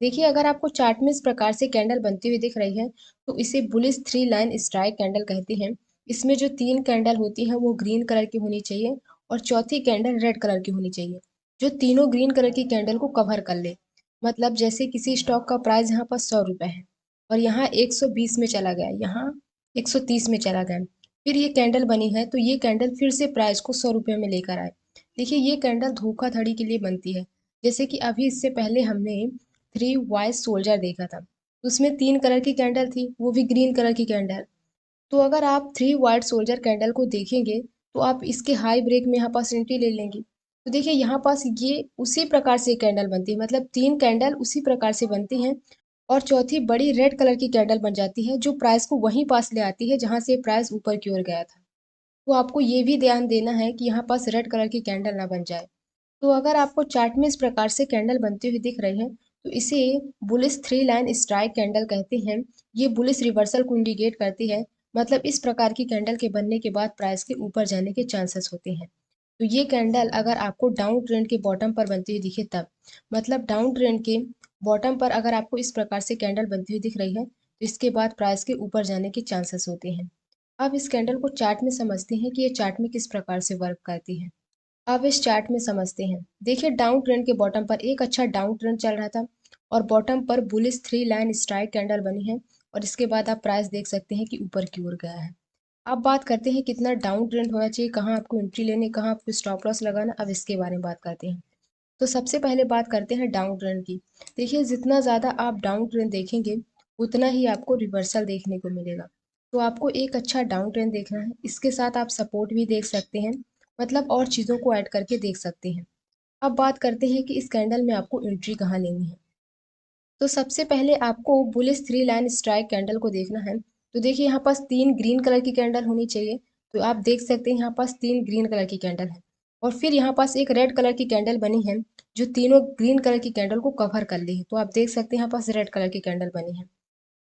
देखिए अगर आपको चार्ट में इस प्रकार से कैंडल बनती हुई दिख रही है तो इसे बुलिश 3 लाइन स्ट्राइक कैंडल कहते हैं। इसमें जो 3 कैंडल होती हैं वो ग्रीन कलर की होनी चाहिए और चौथी कैंडल रेड कलर की होनी चाहिए, जो तीनों ग्रीन कलर की कैंडल को कवर कर ले। मतलब जैसे किसी स्टॉक का प्राइस यहाँ पर 100 रुपये है और यहाँ 120 में चला गया, यहाँ 130 में चला गया, फिर ये कैंडल बनी है तो ये कैंडल फिर से प्राइस को 100 रुपये में लेकर आए। देखिए ये कैंडल धोखाधड़ी के लिए बनती है। जैसे कि अभी इससे पहले हमने 3 वाइट सोल्जर देखा था, उसमें 3 कलर की कैंडल थी, वो भी ग्रीन कलर की कैंडल। तो अगर आप 3 वाइट सोल्जर कैंडल को देखेंगे तो आप इसके हाई ब्रेक में यहाँ पास एंट्री ले लेंगे। तो देखिए यहाँ पास ये उसी प्रकार से कैंडल बनती है, मतलब 3 कैंडल उसी प्रकार से बनती हैं और चौथी बड़ी रेड कलर की कैंडल बन जाती है जो प्राइस को वहीं पास ले आती है जहाँ से प्राइस ऊपर की ओर गया था। तो आपको ये भी ध्यान देना है कि यहाँ पास रेड कलर की कैंडल ना बन जाए। तो अगर आपको चार्ट में इस प्रकार से कैंडल बनती हुई दिख रही है तो इसे बुलिश 3 लाइन स्ट्राइक कैंडल कहते हैं। ये बुलिश रिवर्सल को इंडिकेट करती है, मतलब इस प्रकार की कैंडल के बनने के बाद प्राइस के ऊपर जाने के चांसेस होते हैं। तो ये कैंडल अगर आपको डाउन ट्रेंड के बॉटम पर बनती हुई दिखे तब, मतलब डाउन ट्रेंड के बॉटम पर अगर आपको इस प्रकार से कैंडल बनती हुई दिख रही है तो इसके बाद प्राइस के ऊपर जाने के चांसेस होते हैं। अब इस कैंडल को चार्ट में समझते हैं कि ये चार्ट में किस प्रकार से वर्क करती है। अब इस चार्ट में समझते हैं। देखिए डाउन ट्रेंड के बॉटम पर एक अच्छा डाउन ट्रेंड चल रहा था और बॉटम पर बुलिश 3 लाइन स्ट्राइक कैंडल बनी है और इसके बाद आप प्राइस देख सकते हैं कि ऊपर की ओर गया है। अब बात करते हैं कितना डाउन ट्रेंड होना चाहिए, कहाँ आपको एंट्री लेनी, कहाँ आपको स्टॉप लॉस लगाना। अब इसके बारे में बात करते हैं। तो सबसे पहले बात करते हैं डाउन ट्रेंड की। देखिए जितना ज़्यादा आप डाउन ट्रेंड देखेंगे उतना ही आपको रिवर्सल देखने को मिलेगा। तो आपको एक अच्छा डाउन ट्रेंड देखना है, इसके साथ आप सपोर्ट भी देख सकते हैं, मतलब और चीज़ों को ऐड करके देख सकते हैं। अब बात करते हैं कि इस कैंडल में आपको एंट्री कहाँ लेनी है। तो सबसे पहले आपको बुलिश 3 लाइन स्ट्राइक कैंडल को देखना है। तो देखिए यहाँ पास 3 ग्रीन कलर की कैंडल होनी चाहिए। तो आप देख सकते हैं यहाँ पास 3 ग्रीन कलर की कैंडल है और फिर यहाँ पास एक रेड कलर की कैंडल बनी है जो तीनों ग्रीन कलर की कैंडल को कवर कर ली है। तो आप देख सकते हैं यहाँ पास रेड कलर की कैंडल बनी है।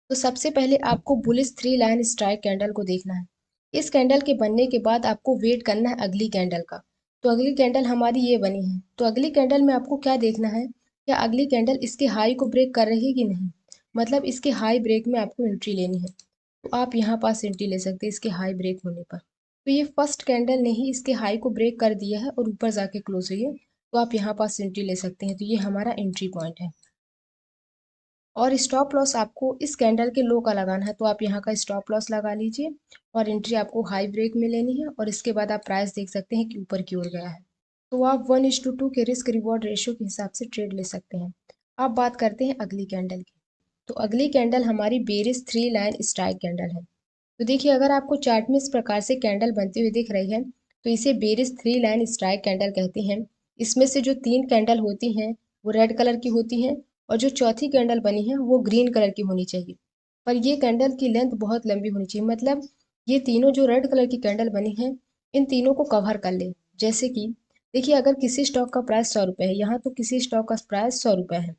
तो सबसे पहले आपको बुलिश 3 लाइन स्ट्राइक कैंडल को देखना है। इस कैंडल के बनने के बाद आपको वेट करना है अगली कैंडल का। तो अगली कैंडल हमारी ये बनी है। तो अगली कैंडल में आपको क्या देखना है, क्या अगली कैंडल इसके हाई को ब्रेक कर रही है कि नहीं, मतलब इसके हाई ब्रेक में आपको एंट्री लेनी है। तो आप यहाँ पास एंट्री ले सकते हैं इसके हाई ब्रेक होने पर। तो ये फर्स्ट कैंडल ने ही इसके हाई को ब्रेक कर दिया है और ऊपर जाके क्लोज हुई है। तो आप यहाँ पास एंट्री ले सकते हैं। तो ये हमारा एंट्री पॉइंट है। और स्टॉप लॉस आपको इस कैंडल के लो का लगाना है। तो आप यहाँ का स्टॉप लॉस लगा लीजिए और एंट्री आपको हाई ब्रेक में लेनी है और इसके बाद आप प्राइस देख सकते हैं कि ऊपर की ओर गया है। तो आप 1:2 के रिस्क रिवॉर्ड रेशियो के हिसाब से ट्रेड ले सकते हैं। अब बात करते हैं अगली कैंडल की। तो अगली कैंडल हमारी बेरिश 3 लाइन स्ट्राइक कैंडल है। तो देखिए अगर आपको चार्ट में इस प्रकार से कैंडल बनती हुई दिख रही है तो इसे बेरिश 3 लाइन स्ट्राइक कैंडल कहते हैं। इसमें से जो 3 कैंडल होती हैं वो रेड कलर की होती हैं और जो चौथी कैंडल बनी है वो ग्रीन कलर की होनी चाहिए। पर ये कैंडल की लेंथ बहुत लंबी होनी चाहिए, मतलब ये तीनों जो रेड कलर की कैंडल बनी है इन तीनों को कवर कर ले। जैसे कि देखिए अगर किसी स्टॉक का प्राइस 100 रुपये है, यहाँ तो किसी स्टॉक का प्राइस 100 रुपये है,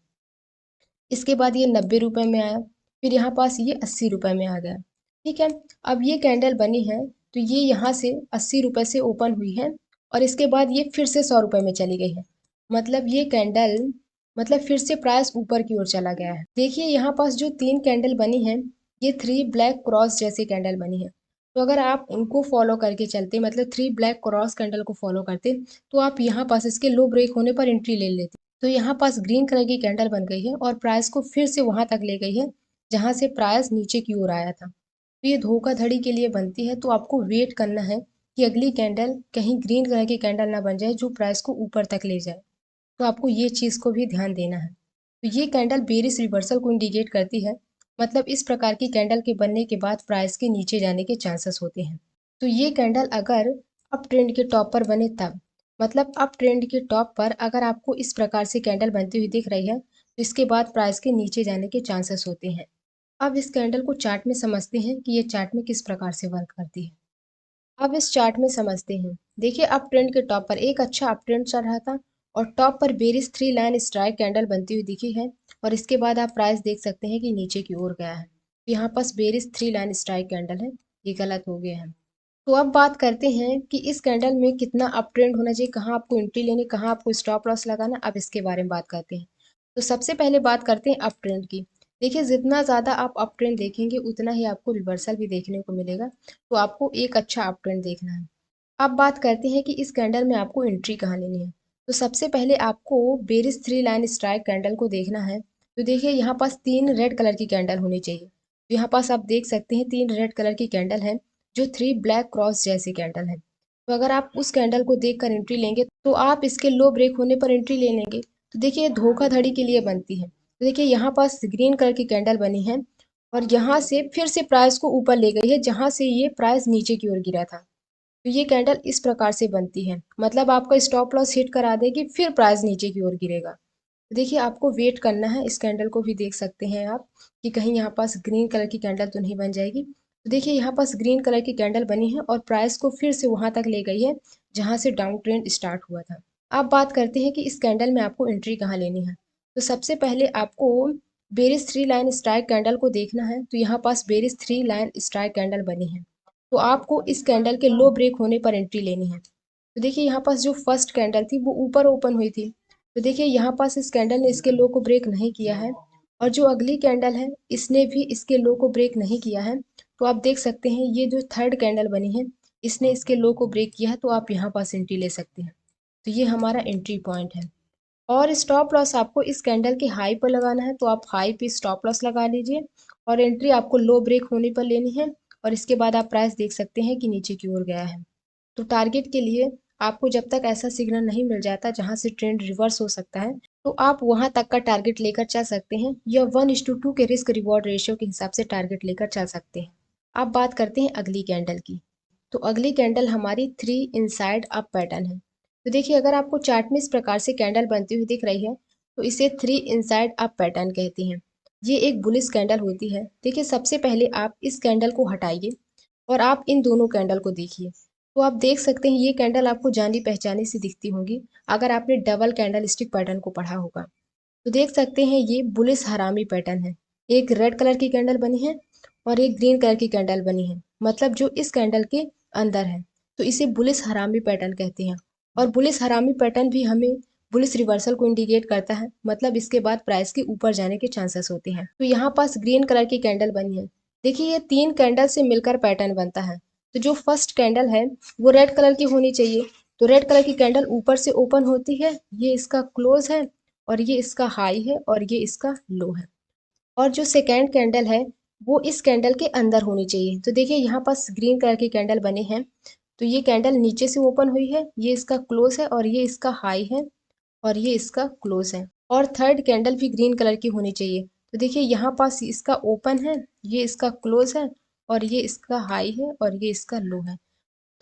इसके बाद ये 90 रुपये में आया, फिर यहाँ पास ये 80 रुपये में आ गया। ठीक है, अब ये कैंडल बनी है तो ये यहाँ से 80 रुपये से ओपन हुई है और इसके बाद ये फिर से 100 रुपये में चली गई है। मतलब ये कैंडल, मतलब फिर से प्राइस ऊपर की ओर चला गया है। देखिए यहाँ पास जो 3 कैंडल बनी है ये 3 ब्लैक क्रॉस जैसी कैंडल बनी है। तो अगर आप उनको फॉलो करके चलते, मतलब 3 ब्लैक क्रॉस कैंडल को फॉलो करते, तो आप यहाँ पास इसके लो ब्रेक होने पर एंट्री ले लेते। तो यहाँ पास ग्रीन कलर की कैंडल बन गई है और प्राइस को फिर से वहां तक ले गई है जहां से प्राइस नीचे की ओर आया था। तो ये धोखाधड़ी के लिए बनती है। तो आपको वेट करना है कि अगली कैंडल कहीं ग्रीन कलर की कैंडल ना बन जाए जो प्राइस को ऊपर तक ले जाए। तो आपको ये चीज़ को भी ध्यान देना है। तो ये कैंडल बेरिश रिवर्सल को इंडिकेट करती है, मतलब इस प्रकार की कैंडल के बनने के बाद प्राइस के नीचे जाने के चांसेस होते हैं। तो ये कैंडल अगर अप ट्रेंड के टॉप पर बने तब, मतलब अप ट्रेंड के टॉप पर अगर आपको इस प्रकार से कैंडल बनती हुई दिख रही है तो इसके बाद प्राइस के नीचे जाने के चांसेस होते हैं। अब इस कैंडल को चार्ट में समझते हैं कि ये चार्ट में किस प्रकार से वर्क करती है। अब इस चार्ट में समझते हैं। देखिए अप ट्रेंड के टॉप पर एक अच्छा अप ट्रेंड चल रहा था और टॉप पर बेरिश 3 लाइन स्ट्राइक कैंडल बनती हुई दिखी है और इसके बाद आप प्राइस देख सकते हैं कि नीचे की ओर गया है। तो यहाँ पास बेरिश 3 लाइन स्ट्राइक कैंडल है, ये गलत हो गया है। तो अब बात करते हैं कि इस कैंडल में कितना अप ट्रेंड होना चाहिए, कहाँ आपको एंट्री लेनी, कहाँ आपको स्टॉप लॉस लगाना। अब इसके बारे में बात करते हैं। तो सबसे पहले बात करते हैं अप ट्रेंड की। देखिए जितना ज़्यादा आप अप ट्रेंड देखेंगे उतना ही आपको रिवर्सल भी देखने को मिलेगा। तो आपको एक अच्छा अप ट्रेंड देखना है। अब बात करते हैं कि इस कैंडल में आपको एंट्री कहाँ लेनी है। तो सबसे पहले आपको बेरिश 3 लाइन स्ट्राइक कैंडल को देखना है। तो देखिए यहाँ पास 3 रेड कलर की कैंडल होनी चाहिए। तो यहाँ पास आप देख सकते हैं 3 रेड कलर की कैंडल है जो 3 ब्लैक क्रॉस जैसी कैंडल है। तो अगर आप उस कैंडल को देखकर एंट्री लेंगे तो आप इसके लो ब्रेक होने पर एंट्री ले लेंगे। तो देखिए ये धोखाधड़ी के लिए बनती है। तो देखिए यहाँ पास ग्रीन कलर की कैंडल बनी है और यहाँ से फिर से प्राइस को ऊपर ले गई है जहाँ से ये प्राइस नीचे की ओर गिरा था। तो ये कैंडल इस प्रकार से बनती है, मतलब आपका स्टॉप लॉस हिट करा देगी फिर प्राइस नीचे की ओर गिरेगा। तो देखिए आपको वेट करना है। इस कैंडल को भी देख सकते हैं आप कि कहीं यहाँ पास ग्रीन कलर की कैंडल तो नहीं बन जाएगी। तो देखिए यहाँ पास ग्रीन कलर की कैंडल बनी है और प्राइस को फिर से वहां तक ले गई है जहां से डाउन ट्रेंड स्टार्ट हुआ था। अब बात करते हैं कि इस कैंडल में आपको एंट्री कहाँ लेनी है। तो सबसे पहले आपको बेरिश 3 लाइन स्ट्राइक कैंडल को देखना है। तो यहाँ पास बेरिश 3 लाइन स्ट्राइक कैंडल बनी है। तो आपको इस कैंडल के लो ब्रेक होने पर एंट्री लेनी है। तो देखिए यहाँ पास जो फर्स्ट कैंडल थी वो ऊपर ओपन हुई थी। तो देखिए यहाँ पास इस कैंडल ने इसके लो को ब्रेक नहीं किया है और जो अगली कैंडल है इसने भी इसके लो को ब्रेक नहीं किया है। तो आप देख सकते हैं ये जो थर्ड कैंडल बनी है इसने इसके लो को ब्रेक किया है। तो आप यहाँ पास एंट्री ले सकते हैं। तो ये हमारा एंट्री पॉइंट है। और स्टॉप लॉस आपको इस कैंडल के हाई पर लगाना है, तो आप हाई पे स्टॉप लॉस लगा लीजिए और एंट्री आपको लो ब्रेक होने पर लेनी है। और इसके बाद आप प्राइस देख सकते हैं कि नीचे की ओर गया है। तो टारगेट के लिए आपको जब तक ऐसा सिग्नल नहीं मिल जाता जहां से ट्रेंड रिवर्स हो सकता है, तो आप वहां तक का टारगेट लेकर चल सकते हैं या 1:2 के रिस्क रिवॉर्ड रेशियो के हिसाब से टारगेट लेकर चल सकते हैं। अब बात करते हैं अगली कैंडल की। तो अगली कैंडल हमारी 3 इनसाइड अप पैटर्न है। तो देखिए, अगर आपको चार्ट में इस प्रकार से कैंडल बनती हुई दिख रही है तो इसे 3 इनसाइड अप पैटर्न कहते हैं। ये एक बुलिश कैंडल होती है। देखिए, सबसे पहले आप इस कैंडल को हटाइए और आप इन दोनों कैंडल को देखिए। तो आप देख सकते हैं ये कैंडल आपको जानी पहचानी सी दिखती होंगी अगर आपने डबल कैंडल स्टिक पैटर्न को पढ़ा होगा। तो देख सकते हैं ये बुलिश हरामी पैटर्न है। एक रेड कलर की कैंडल बनी है और एक ग्रीन कलर की कैंडल बनी है, मतलब जो इस कैंडल के अंदर है। तो इसे बुलिश हरामी पैटर्न कहते हैं। और बुलिश हरामी पैटर्न भी हमें बुलिश रिवर्सल को इंडिकेट करता है, मतलब इसके बाद प्राइस के ऊपर जाने के चांसेस होते हैं। तो यहाँ पास ग्रीन कलर की कैंडल बनी है। देखिए, ये 3 कैंडल से मिलकर पैटर्न बनता है। तो जो फर्स्ट कैंडल है वो रेड कलर की होनी चाहिए। तो रेड कलर की कैंडल ऊपर से ओपन होती है, ये इसका क्लोज है और ये इसका हाई है और ये इसका लो है। और जो सेकेंड कैंडल है वो इस कैंडल के अंदर होनी चाहिए। तो देखिए, यहाँ पास ग्रीन कलर की कैंडल बने हैं। तो ये कैंडल नीचे से ओपन हुई है, ये इसका क्लोज है और ये इसका हाई है और ये इसका क्लोज है। और थर्ड कैंडल भी ग्रीन कलर की होनी चाहिए। तो देखिए, यहाँ पास इसका ओपन है, ये इसका क्लोज है और ये इसका हाई है और ये इसका लो है।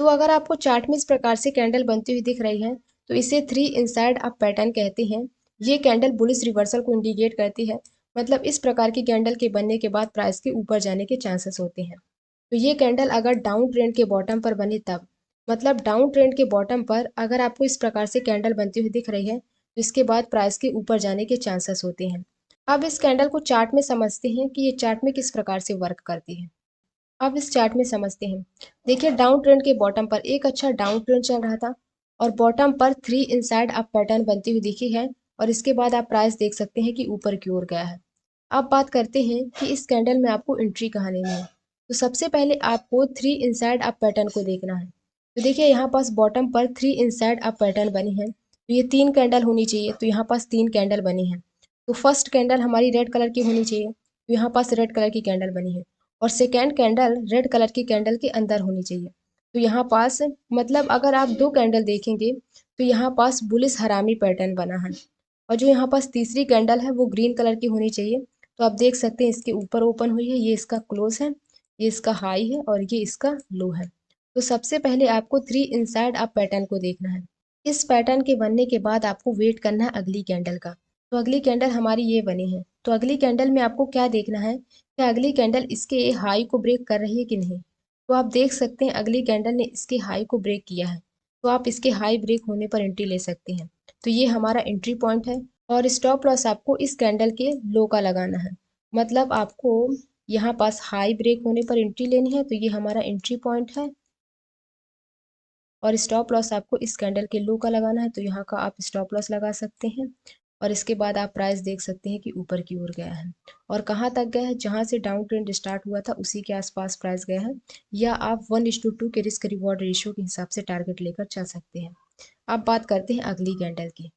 तो अगर आपको चार्ट में इस प्रकार से कैंडल बनती हुई दिख रही है तो इसे 3 इनसाइड अप पैटर्न कहते हैं। ये कैंडल बुलिश रिवर्सल को इंडिकेट करती है, मतलब इस प्रकार की कैंडल के बनने के बाद प्राइस के ऊपर जाने के चांसेस होते हैं। तो ये कैंडल अगर डाउन ट्रेंड के बॉटम पर बने तब, मतलब डाउन ट्रेंड के बॉटम पर अगर आपको इस प्रकार से कैंडल बनती हुई दिख रही है तो इसके बाद प्राइस के ऊपर जाने के चांसेस होते हैं। अब इस कैंडल को चार्ट में समझते हैं कि ये चार्ट में किस प्रकार से वर्क करती है। अब इस चार्ट में समझते हैं। देखिए, डाउन ट्रेंड के बॉटम पर एक अच्छा डाउन ट्रेंड चल रहा था और बॉटम पर 3 इनसाइड अप पैटर्न बनती हुई दिखी है और इसके बाद आप प्राइस देख सकते हैं कि ऊपर की ओर गया है। अब बात करते हैं कि इस कैंडल में आपको एंट्री कहाँ लेनी है। तो सबसे पहले आपको 3 इनसाइड अप पैटर्न को देखना है। तो देखिए, यहाँ पास बॉटम पर 3 इनसाइड अप पैटर्न बनी है। तो ये 3 कैंडल होनी चाहिए, तो यहाँ पास 3 कैंडल बनी है। तो फर्स्ट कैंडल हमारी रेड कलर की होनी चाहिए, तो यहाँ पास रेड कलर की कैंडल बनी है। और सेकेंड कैंडल रेड कलर की कैंडल के अंदर होनी चाहिए। तो यहाँ पास, मतलब अगर आप 2 कैंडल देखेंगे तो यहाँ पास बुलिश हरामी पैटर्न बना है। और जो यहाँ पास तीसरी कैंडल है वो ग्रीन कलर की होनी चाहिए। तो आप देख सकते हैं इसके ऊपर ओपन हुई है, ये इसका क्लोज है, ये इसका हाई है और ये इसका लो है। तो सबसे पहले आपको 3 इनसाइड अप पैटर्न को देखना है। इस पैटर्न के बनने के बाद आपको वेट करना है अगली कैंडल का। तो अगली कैंडल हमारी ये बनी है। तो अगली कैंडल में आपको क्या देखना है कि अगली कैंडल इसके हाई को ब्रेक कर रही है कि नहीं। तो आप देख सकते हैं अगली कैंडल ने इसके हाई को ब्रेक किया है, तो आप इसके हाई ब्रेक होने पर एंट्री ले सकते हैं। तो ये हमारा एंट्री पॉइंट है। और स्टॉप लॉस आपको इस कैंडल के लो का लगाना है, मतलब आपको यहाँ पास हाई ब्रेक होने पर एंट्री लेनी है। तो ये हमारा एंट्री पॉइंट है। और स्टॉप लॉस आपको इस कैंडल के लो का लगाना है, तो यहाँ का आप स्टॉप लॉस लगा सकते हैं। और इसके बाद आप प्राइस देख सकते हैं कि ऊपर की ओर गया है और कहाँ तक गया है, जहाँ से डाउन ट्रेंड स्टार्ट हुआ था उसी के आसपास प्राइस गया है। या आप 1:2 के रिस्क रिवॉर्ड रेशियो के हिसाब से टारगेट लेकर चल सकते हैं। अब बात करते हैं अगली कैंडल की।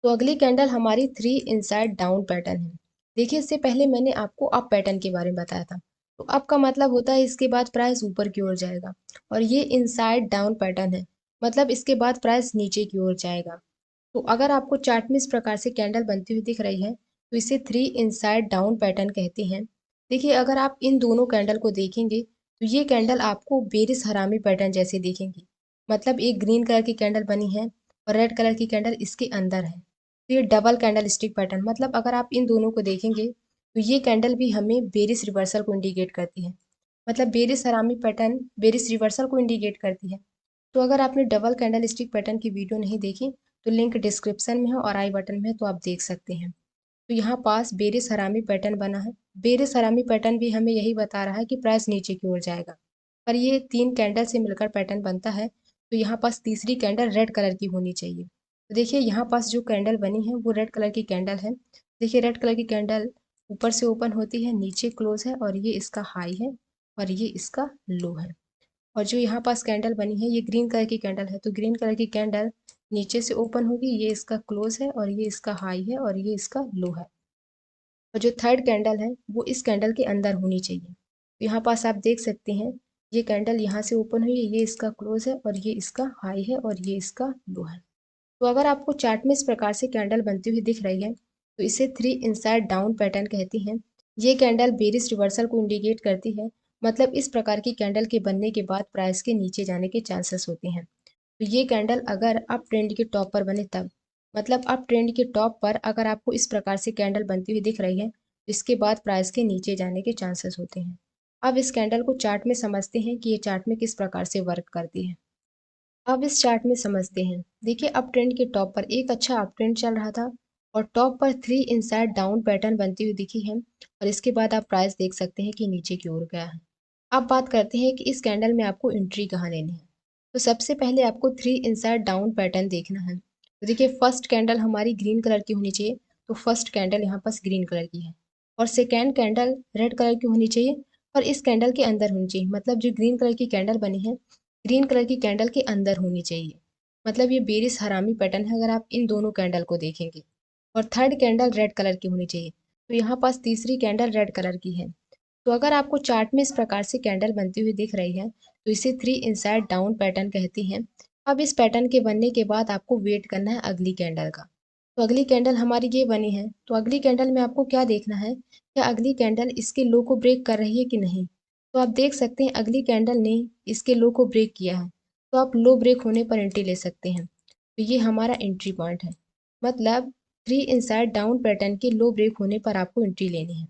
तो अगली कैंडल हमारी 3 इनसाइड डाउन पैटर्न है। देखिए, इससे पहले मैंने आपको अप पैटर्न के बारे में बताया था। तो अप का मतलब होता है इसके बाद प्राइस ऊपर की ओर जाएगा और ये इनसाइड डाउन पैटर्न है, मतलब इसके बाद प्राइस नीचे की ओर जाएगा। तो अगर आपको चार्ट में इस प्रकार से कैंडल बनती हुई दिख रही है तो इसे 3 इनसाइड डाउन पैटर्न कहते हैं। देखिए, अगर आप इन दोनों कैंडल को देखेंगे तो ये कैंडल आपको बेरिश हरामी पैटर्न जैसे दिखेंगी, मतलब एक ग्रीन कलर की कैंडल बनी है और रेड कलर की कैंडल इसके अंदर है। तो ये डबल कैंडल स्टिक पैटर्न, मतलब अगर आप इन दोनों को देखेंगे तो ये कैंडल भी हमें बेरिश रिवर्सल को इंडिकेट करती है, मतलब बेरिश हरामी पैटर्न बेरिश रिवर्सल को इंडिकेट करती है। तो अगर आपने डबल कैंडल स्टिक पैटर्न की वीडियो नहीं देखी तो लिंक डिस्क्रिप्शन में है और आई बटन में है, तो आप देख सकते हैं। तो यहाँ पास बेरिश हरामी पैटर्न बना है। बेरिश हरामी पैटर्न भी हमें यही बता रहा है कि प्राइस नीचे की ओर जाएगा। पर ये 3 कैंडल से मिलकर पैटर्न बनता है, तो यहाँ पास तीसरी कैंडल रेड कलर की होनी चाहिए। तो देखिए, यहाँ पास जो कैंडल बनी है वो रेड कलर की कैंडल है। देखिए, रेड कलर की कैंडल ऊपर से ओपन होती है, नीचे क्लोज है और ये इसका हाई है और ये इसका लो है। और जो यहाँ पास कैंडल बनी है ये ग्रीन कलर की कैंडल है। तो ग्रीन कलर की कैंडल नीचे से ओपन होगी, ये इसका क्लोज है और ये इसका हाई है और ये इसका लो है। और जो थर्ड कैंडल है वो इस कैंडल के अंदर होनी चाहिए। तो यहाँ पास आप देख सकते हैं ये कैंडल यहाँ से ओपन हुई है, ये इसका क्लोज है और ये इसका हाई है और ये इसका लो है। तो अगर आपको चार्ट में इस प्रकार से कैंडल बनती हुई दिख रही है तो इसे 3 इनसाइड डाउन पैटर्न कहती हैं। ये कैंडल बेरिश रिवर्सल को इंडिकेट करती है, मतलब इस प्रकार की कैंडल के बनने के बाद प्राइस के नीचे जाने के चांसेस होते हैं। तो ये कैंडल अगर अप ट्रेंड के टॉप पर बने तब, मतलब अप ट्रेंड के टॉप पर अगर आपको इस प्रकार से कैंडल बनती हुई दिख रही है तो इसके बाद प्राइस के नीचे जाने के चांसेस होते हैं। अब इस कैंडल को चार्ट में समझते हैं कि ये चार्ट में किस प्रकार से वर्क करती है। अब इस चार्ट में समझते हैं। देखिए अप ट्रेंड के टॉप पर एक अच्छा अप ट्रेंड चल रहा था और टॉप पर 3 इनसाइड डाउन पैटर्न बनती हुई दिखी है और इसके बाद आप प्राइस देख सकते हैं कि नीचे की ओर गया है। अब बात करते हैं कि इस कैंडल में आपको एंट्री कहाँ लेनी है। तो सबसे पहले आपको 3 इनसाइड डाउन पैटर्न देखना है। तो देखिए फर्स्ट कैंडल हमारी ग्रीन कलर की होनी चाहिए, तो फर्स्ट कैंडल यहाँ पास ग्रीन कलर की है। और सेकेंड कैंडल रेड कलर की होनी चाहिए और इस कैंडल के अंदर होनी चाहिए, मतलब जो ग्रीन कलर की कैंडल बनी है ग्रीन कलर की कैंडल के अंदर होनी चाहिए। मतलब ये बेरिश हरामी पैटर्न है अगर आप इन दोनों कैंडल को देखेंगे। और थर्ड कैंडल रेड कलर की होनी चाहिए, तो यहाँ पास तीसरी कैंडल रेड कलर की है। तो अगर आपको चार्ट में इस प्रकार से कैंडल बनती हुई दिख रही है तो इसे 3 इनसाइड डाउन पैटर्न कहती हैं। अब इस पैटर्न के बनने के बाद आपको वेट करना है अगली कैंडल का। तो अगली कैंडल हमारी ये बनी है, तो अगली कैंडल में आपको क्या देखना है, क्या अगली कैंडल इसके लो को ब्रेक कर रही है कि नहीं। तो आप देख सकते हैं अगली कैंडल ने इसके लो को ब्रेक किया है, तो आप लो ब्रेक होने पर एंट्री ले सकते हैं। तो ये हमारा एंट्री पॉइंट है, मतलब 3 इनसाइड डाउन पैटर्न के लो ब्रेक होने पर आपको एंट्री लेनी है।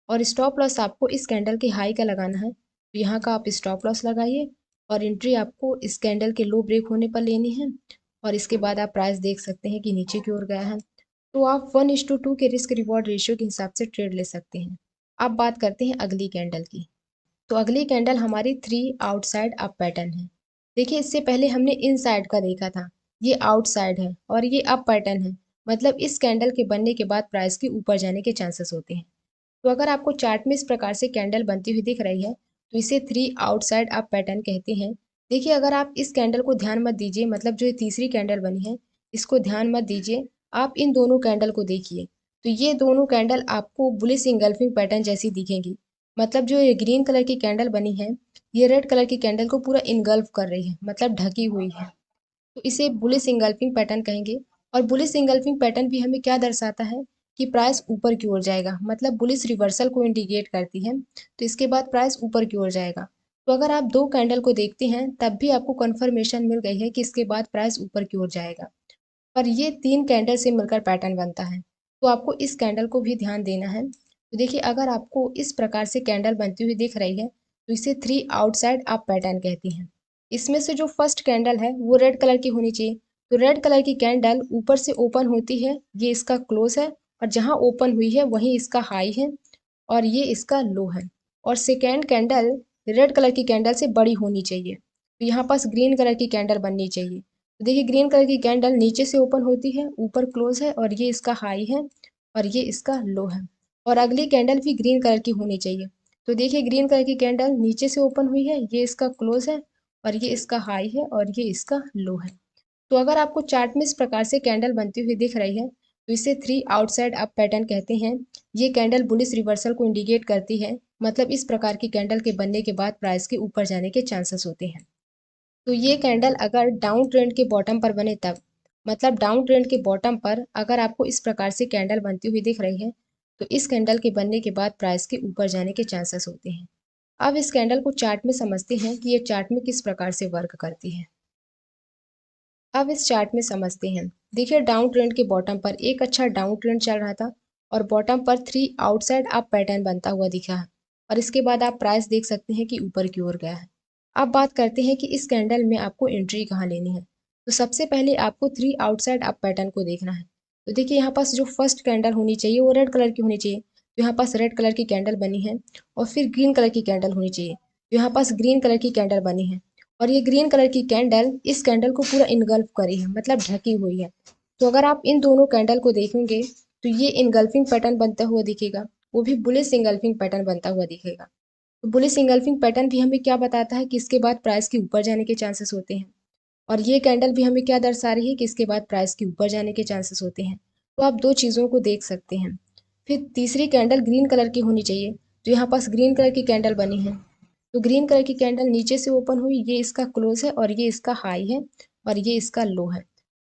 और स्टॉप लॉस आपको इस कैंडल के हाई का लगाना है, तो यहाँ का आप स्टॉप लॉस लगाइए और एंट्री आपको इस कैंडल के लो ब्रेक होने पर लेनी है। और इसके बाद आप प्राइस देख सकते हैं कि नीचे की ओर गया है। तो आप 1:2 के रिस्क रिवॉर्ड रेशियो के हिसाब से ट्रेड ले सकते हैं। अब बात करते हैं अगली कैंडल की। तो अगली कैंडल हमारी 3 आउटसाइड अप पैटर्न है। देखिए इससे पहले हमने इन साइड का देखा था, ये आउटसाइड है और ये अप पैटर्न है, मतलब इस कैंडल के बनने के बाद प्राइस के ऊपर जाने के चांसेस होते हैं। तो अगर आपको चार्ट में इस प्रकार से कैंडल बनती हुई दिख रही है तो इसे 3 आउटसाइड अप पैटर्न कहते हैं। देखिए अगर आप इस कैंडल को ध्यान मत दीजिए, मतलब जो ये तीसरी कैंडल बनी है इसको ध्यान मत दीजिए, आप इन दोनों कैंडल को देखिए। तो ये दोनों कैंडल आपको बुलिश इंगल्फिंग पैटर्न जैसी दिखेंगी, मतलब जो ये ग्रीन कलर की कैंडल बनी है ये रेड कलर की कैंडल को पूरा इनगल्फ कर रही है, मतलब ढकी हुई है। तो इसे बुलिश इंगल्फिंग पैटर्न कहेंगे। और बुलिश इंगल्फिंग पैटर्न भी हमें क्या दर्शाता है कि प्राइस ऊपर की ओर जाएगा, मतलब बुलिश रिवर्सल को इंडिकेट करती है। तो इसके बाद प्राइस ऊपर की ओर जाएगा। तो अगर आप दो कैंडल को देखते हैं तब भी आपको कंफर्मेशन मिल गई है कि इसके बाद प्राइस ऊपर की ओर जाएगा। पर ये 3 कैंडल से मिलकर पैटर्न बनता है, तो आपको इस कैंडल को भी ध्यान देना है। तो देखिए अगर आपको इस प्रकार से कैंडल बनती हुई दिख रही है तो इसे 3 आउटसाइड अप पैटर्न कहती हैं। इसमें से जो फर्स्ट कैंडल है वो रेड कलर की होनी चाहिए। तो रेड कलर की कैंडल ऊपर से ओपन होती है, ये इसका क्लोज है और जहाँ ओपन हुई है वहीं इसका हाई है और ये इसका लो है। और सेकेंड कैंडल रेड कलर की कैंडल से बड़ी होनी चाहिए, तो यहाँ पास ग्रीन कलर की कैंडल बननी चाहिए। तो देखिए ग्रीन कलर की कैंडल नीचे से ओपन होती है, ऊपर क्लोज है और ये इसका हाई है और ये इसका लो है। और अगली कैंडल भी ग्रीन कलर की होनी चाहिए। तो देखिए ग्रीन कलर की कैंडल नीचे से ओपन हुई है, ये इसका क्लोज है और ये इसका हाई है और ये इसका लो है। तो अगर आपको चार्ट में इस प्रकार से कैंडल बनती हुई दिख रही है तो इसे 3 आउटसाइड अप पैटर्न कहते हैं। ये कैंडल बुलिश रिवर्सल को इंडिकेट करती है, मतलब इस प्रकार की कैंडल के बनने के बाद प्राइस के ऊपर जाने के चांसेस होते हैं। तो ये कैंडल अगर डाउन ट्रेंड के बॉटम पर बने तब, मतलब डाउन ट्रेंड के बॉटम पर अगर आपको इस प्रकार से कैंडल बनती हुई दिख रही है तो इस कैंडल के बनने के बाद प्राइस के ऊपर जाने के चांसेस होते हैं। अब इस कैंडल को चार्ट में समझते हैं कि ये चार्ट में किस प्रकार से वर्क करती है। अब इस चार्ट में समझते हैं। देखिए डाउन ट्रेंड के बॉटम पर एक अच्छा डाउन ट्रेंड चल रहा था और बॉटम पर 3 आउटसाइड अप पैटर्न बनता हुआ दिखा है और इसके बाद आप प्राइस देख सकते हैं कि ऊपर की ओर गया है। अब बात करते हैं कि इस कैंडल में आपको एंट्री कहाँ लेनी है। तो सबसे पहले आपको 3 आउटसाइड अप पैटर्न को देखना है। तो देखिए यहाँ पास जो फर्स्ट कैंडल होनी चाहिए वो रेड कलर की होनी चाहिए, तो यहाँ पास रेड कलर की कैंडल बनी है। और फिर ग्रीन कलर की कैंडल होनी चाहिए, तो यहाँ पास ग्रीन कलर की कैंडल बनी है। और ये ग्रीन कलर की कैंडल इस कैंडल को पूरा इनगल्फ करी है, मतलब ढकी हुई है। तो अगर आप इन दोनों कैंडल को देखेंगे तो ये इनगल्फिंग पैटर्न बनता हुआ दिखेगा, वो भी बुलिश इंगल्फिंग पैटर्न बनता हुआ दिखेगा। तो बुलिश इंगल्फिंग पैटर्न भी हमें क्या बताता है कि इसके बाद प्राइस के ऊपर जाने के चांसेस होते हैं। और ये कैंडल भी हमें क्या दर्शा रही है कि इसके बाद प्राइस के ऊपर जाने के चांसेस होते हैं। तो आप दो चीज़ों को देख सकते हैं। फिर तीसरी कैंडल ग्रीन कलर की होनी चाहिए, तो यहाँ पास ग्रीन कलर की कैंडल बनी है। तो ग्रीन कलर की कैंडल नीचे से ओपन हुई, ये इसका क्लोज है और ये इसका हाई है और ये इसका लो है।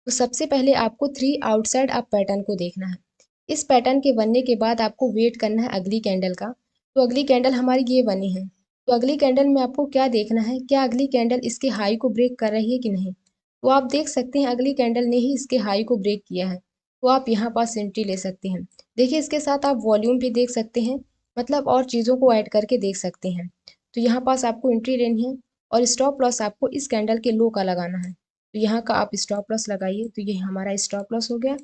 तो सबसे पहले आपको 3 आउटसाइड अप पैटर्न को देखना है। इस पैटर्न के बनने के बाद आपको वेट करना है अगली कैंडल का। तो अगली कैंडल हमारी ये बनी है। तो अगली कैंडल में आपको क्या देखना है, क्या अगली कैंडल इसके हाई को ब्रेक कर रही है कि नहीं। तो आप देख सकते हैं अगली कैंडल ने ही इसके हाई को ब्रेक किया है, तो आप यहाँ पास एंट्री ले सकते हैं। देखिए इसके साथ आप वॉल्यूम भी देख सकते हैं, मतलब और चीज़ों को ऐड करके देख सकते हैं। तो यहाँ पास आपको एंट्री लेनी है और स्टॉप लॉस आपको इस कैंडल के लो का लगाना है। तो यहाँ का आप स्टॉप लॉस लगाइए, तो ये हमारा स्टॉप लॉस हो गया।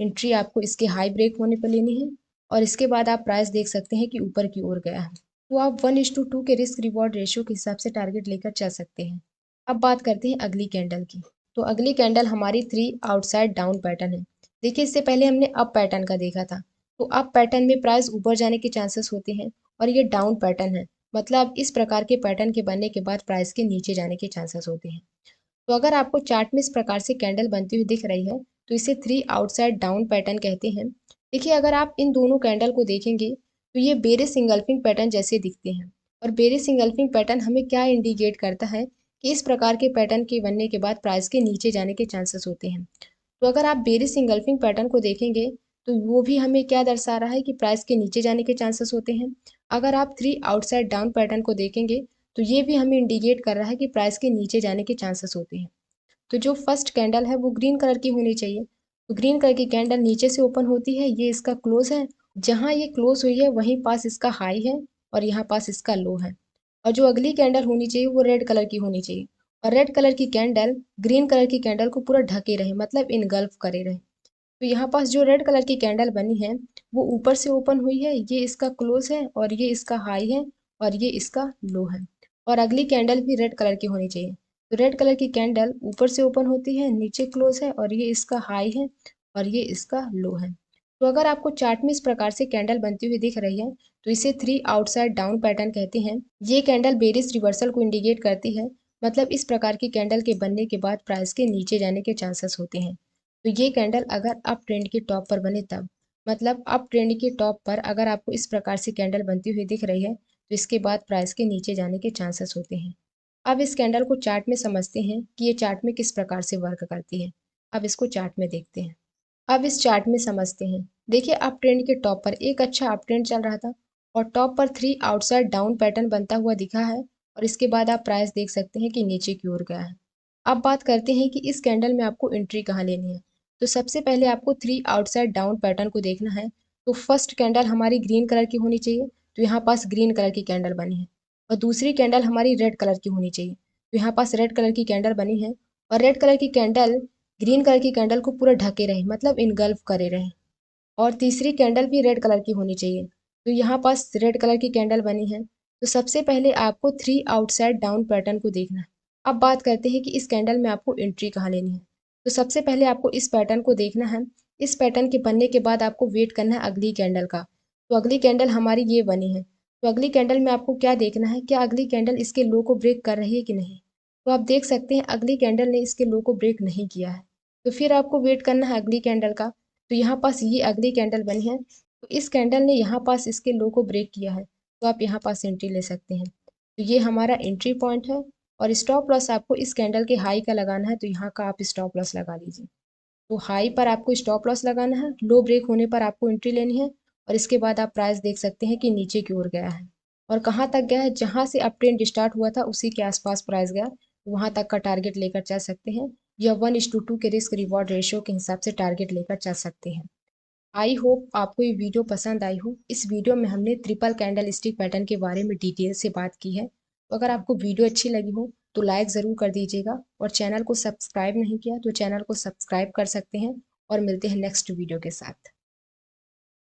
एंट्री आपको इसके हाई ब्रेक होने पर लेनी है और इसके बाद आप प्राइस देख सकते हैं कि ऊपर की ओर गया है। तो आप 1:2 के रिस्क रिवॉर्ड रेशियो के हिसाब से टारगेट लेकर चल सकते हैं। अब बात करते हैं अगली कैंडल की। तो अगली कैंडल हमारी 3 आउटसाइड डाउन पैटर्न है। देखिए इससे पहले हमने अप पैटर्न का देखा था। तो अप पैटर्न में प्राइस ऊपर जाने के चांसेस होते हैं और ये डाउन पैटर्न है, मतलब इस प्रकार के पैटर्न के बनने के बाद प्राइस के नीचे जाने के चांसेस होते हैं। तो अगर आपको चार्ट में इस प्रकार से कैंडल बनती हुई दिख रही है, तो इसे 3 आउटसाइड डाउन पैटर्न कहते हैं। देखिए अगर आप इन दोनों कैंडल को देखेंगे तो ये बेरिश इंगल्फिंग पैटर्न जैसे दिखते हैं। और बेरिश इंगल्फिंग पैटर्न हमें क्या इंडिकेट करता है कि इस प्रकार के पैटर्न के बनने के बाद प्राइस के नीचे जाने के चांसेस होते हैं। तो अगर आप बेरिश इंगल्फिंग पैटर्न को देखेंगे तो वो भी हमें क्या दर्शा रहा है कि प्राइस के नीचे जाने के चांसेस होते हैं। अगर आप 3 आउटसाइड डाउन पैटर्न को देखेंगे तो ये भी हमें इंडिकेट कर रहा है कि प्राइस के नीचे जाने के चांसेस होते हैं। तो जो फर्स्ट कैंडल है वो ग्रीन कलर की होनी चाहिए। तो ग्रीन कलर की कैंडल नीचे से ओपन होती है, ये इसका क्लोज है। जहां ये क्लोज हुई है वहीं पास इसका हाई है और यहाँ पास इसका लो है। और जो अगली कैंडल होनी चाहिए वो रेड कलर की होनी चाहिए। और रेड कलर की कैंडल ग्रीन कलर की कैंडल को पूरा ढके रहे, मतलब इनगल्फ करे रहे। तो यहाँ पास जो रेड कलर की कैंडल बनी है वो ऊपर से ओपन हुई है, ये इसका क्लोज है और ये इसका हाई है और ये इसका लो है। और अगली कैंडल भी रेड कलर की होनी चाहिए। तो रेड कलर की कैंडल ऊपर से ओपन होती है, नीचे क्लोज है और ये इसका हाई है और ये इसका लो है। तो अगर आपको चार्ट में इस प्रकार से कैंडल बनती हुई दिख रही है तो इसे 3 आउटसाइड डाउन पैटर्न कहते हैं। ये कैंडल बेरिश रिवर्सल को इंडिकेट करती है, मतलब इस प्रकार की कैंडल के बनने के बाद प्राइस के नीचे जाने के चांसेस होते हैं। तो ये कैंडल अगर अप ट्रेंड के टॉप पर बने तब, मतलब अप ट्रेंड के टॉप पर अगर आपको इस प्रकार से कैंडल बनती हुई दिख रही है तो इसके बाद प्राइस के नीचे जाने के चांसेस होते हैं। अब इस कैंडल को चार्ट में समझते हैं कि ये चार्ट में किस प्रकार से वर्क करती है। अब इसको चार्ट में देखते हैं। अब इस चार्ट में समझते हैं। देखिए अप ट्रेंड के टॉप पर एक अच्छा अप ट्रेंड चल रहा था और टॉप पर 3 आउटसाइड डाउन पैटर्न बनता हुआ दिखा है और इसके बाद आप प्राइस देख सकते हैं कि नीचे की ओर गया है। अब बात करते हैं कि इस कैंडल में आपको एंट्री कहाँ लेनी है। तो सबसे पहले आपको 3 आउटसाइड डाउन पैटर्न को देखना है। तो फर्स्ट कैंडल हमारी ग्रीन कलर की होनी चाहिए, तो यहाँ पास ग्रीन कलर की कैंडल बनी है। और दूसरी कैंडल हमारी रेड कलर की होनी चाहिए, तो यहाँ पास रेड कलर की कैंडल बनी है। और रेड कलर की कैंडल ग्रीन कलर की कैंडल को पूरा ढके रहे, मतलब इनगल्फ करे रहे। और तीसरी कैंडल भी रेड कलर की होनी चाहिए, तो यहाँ पास रेड कलर की कैंडल बनी है। तो सबसे पहले आपको 3 आउटसाइड डाउन पैटर्न को देखना है। अब बात करते हैं कि इस कैंडल में आपको एंट्री कहाँ लेनी है। तो सबसे पहले आपको इस पैटर्न को देखना है। इस पैटर्न के बनने के बाद आपको वेट करना है अगली कैंडल का। तो अगली कैंडल हमारी ये बनी है। तो अगली कैंडल में आपको क्या देखना है, क्या अगली कैंडल इसके लो को ब्रेक कर रही है कि नहीं। तो आप देख सकते हैं अगली कैंडल ने इसके लो को ब्रेक नहीं किया है। तो फिर आपको वेट करना है अगली कैंडल का। तो यहाँ पास ये अगली कैंडल बनी है, तो इस कैंडल ने यहाँ पास इसके लो को ब्रेक किया है, तो आप यहाँ पास एंट्री ले सकते हैं। तो ये हमारा एंट्री पॉइंट है। और स्टॉप लॉस आपको इस कैंडल के हाई का लगाना है, तो यहाँ का आप स्टॉप लॉस लगा लीजिए। तो हाई पर आपको स्टॉप लॉस लगाना है, लो ब्रेक होने पर आपको एंट्री लेनी है और इसके बाद आप प्राइस देख सकते हैं कि नीचे की ओर गया है। और कहाँ तक गया है, जहाँ से अप ट्रेंड स्टार्ट हुआ था उसी के आसपास प्राइस गया, वहाँ तक का टारगेट लेकर चल सकते हैं, या 1:2 के रिस्क रिवॉर्ड रेशियो के हिसाब से टारगेट लेकर चल सकते हैं। आई होप आपको ये वीडियो पसंद आई हो। इस वीडियो में हमने ट्रिपल कैंडल स्टिक पैटर्न के बारे में डिटेल से बात की है। तो अगर आपको वीडियो अच्छी लगी हो तो लाइक ज़रूर कर दीजिएगा और चैनल को सब्सक्राइब नहीं किया तो चैनल को सब्सक्राइब कर सकते हैं। और मिलते हैं नेक्स्ट वीडियो के साथ।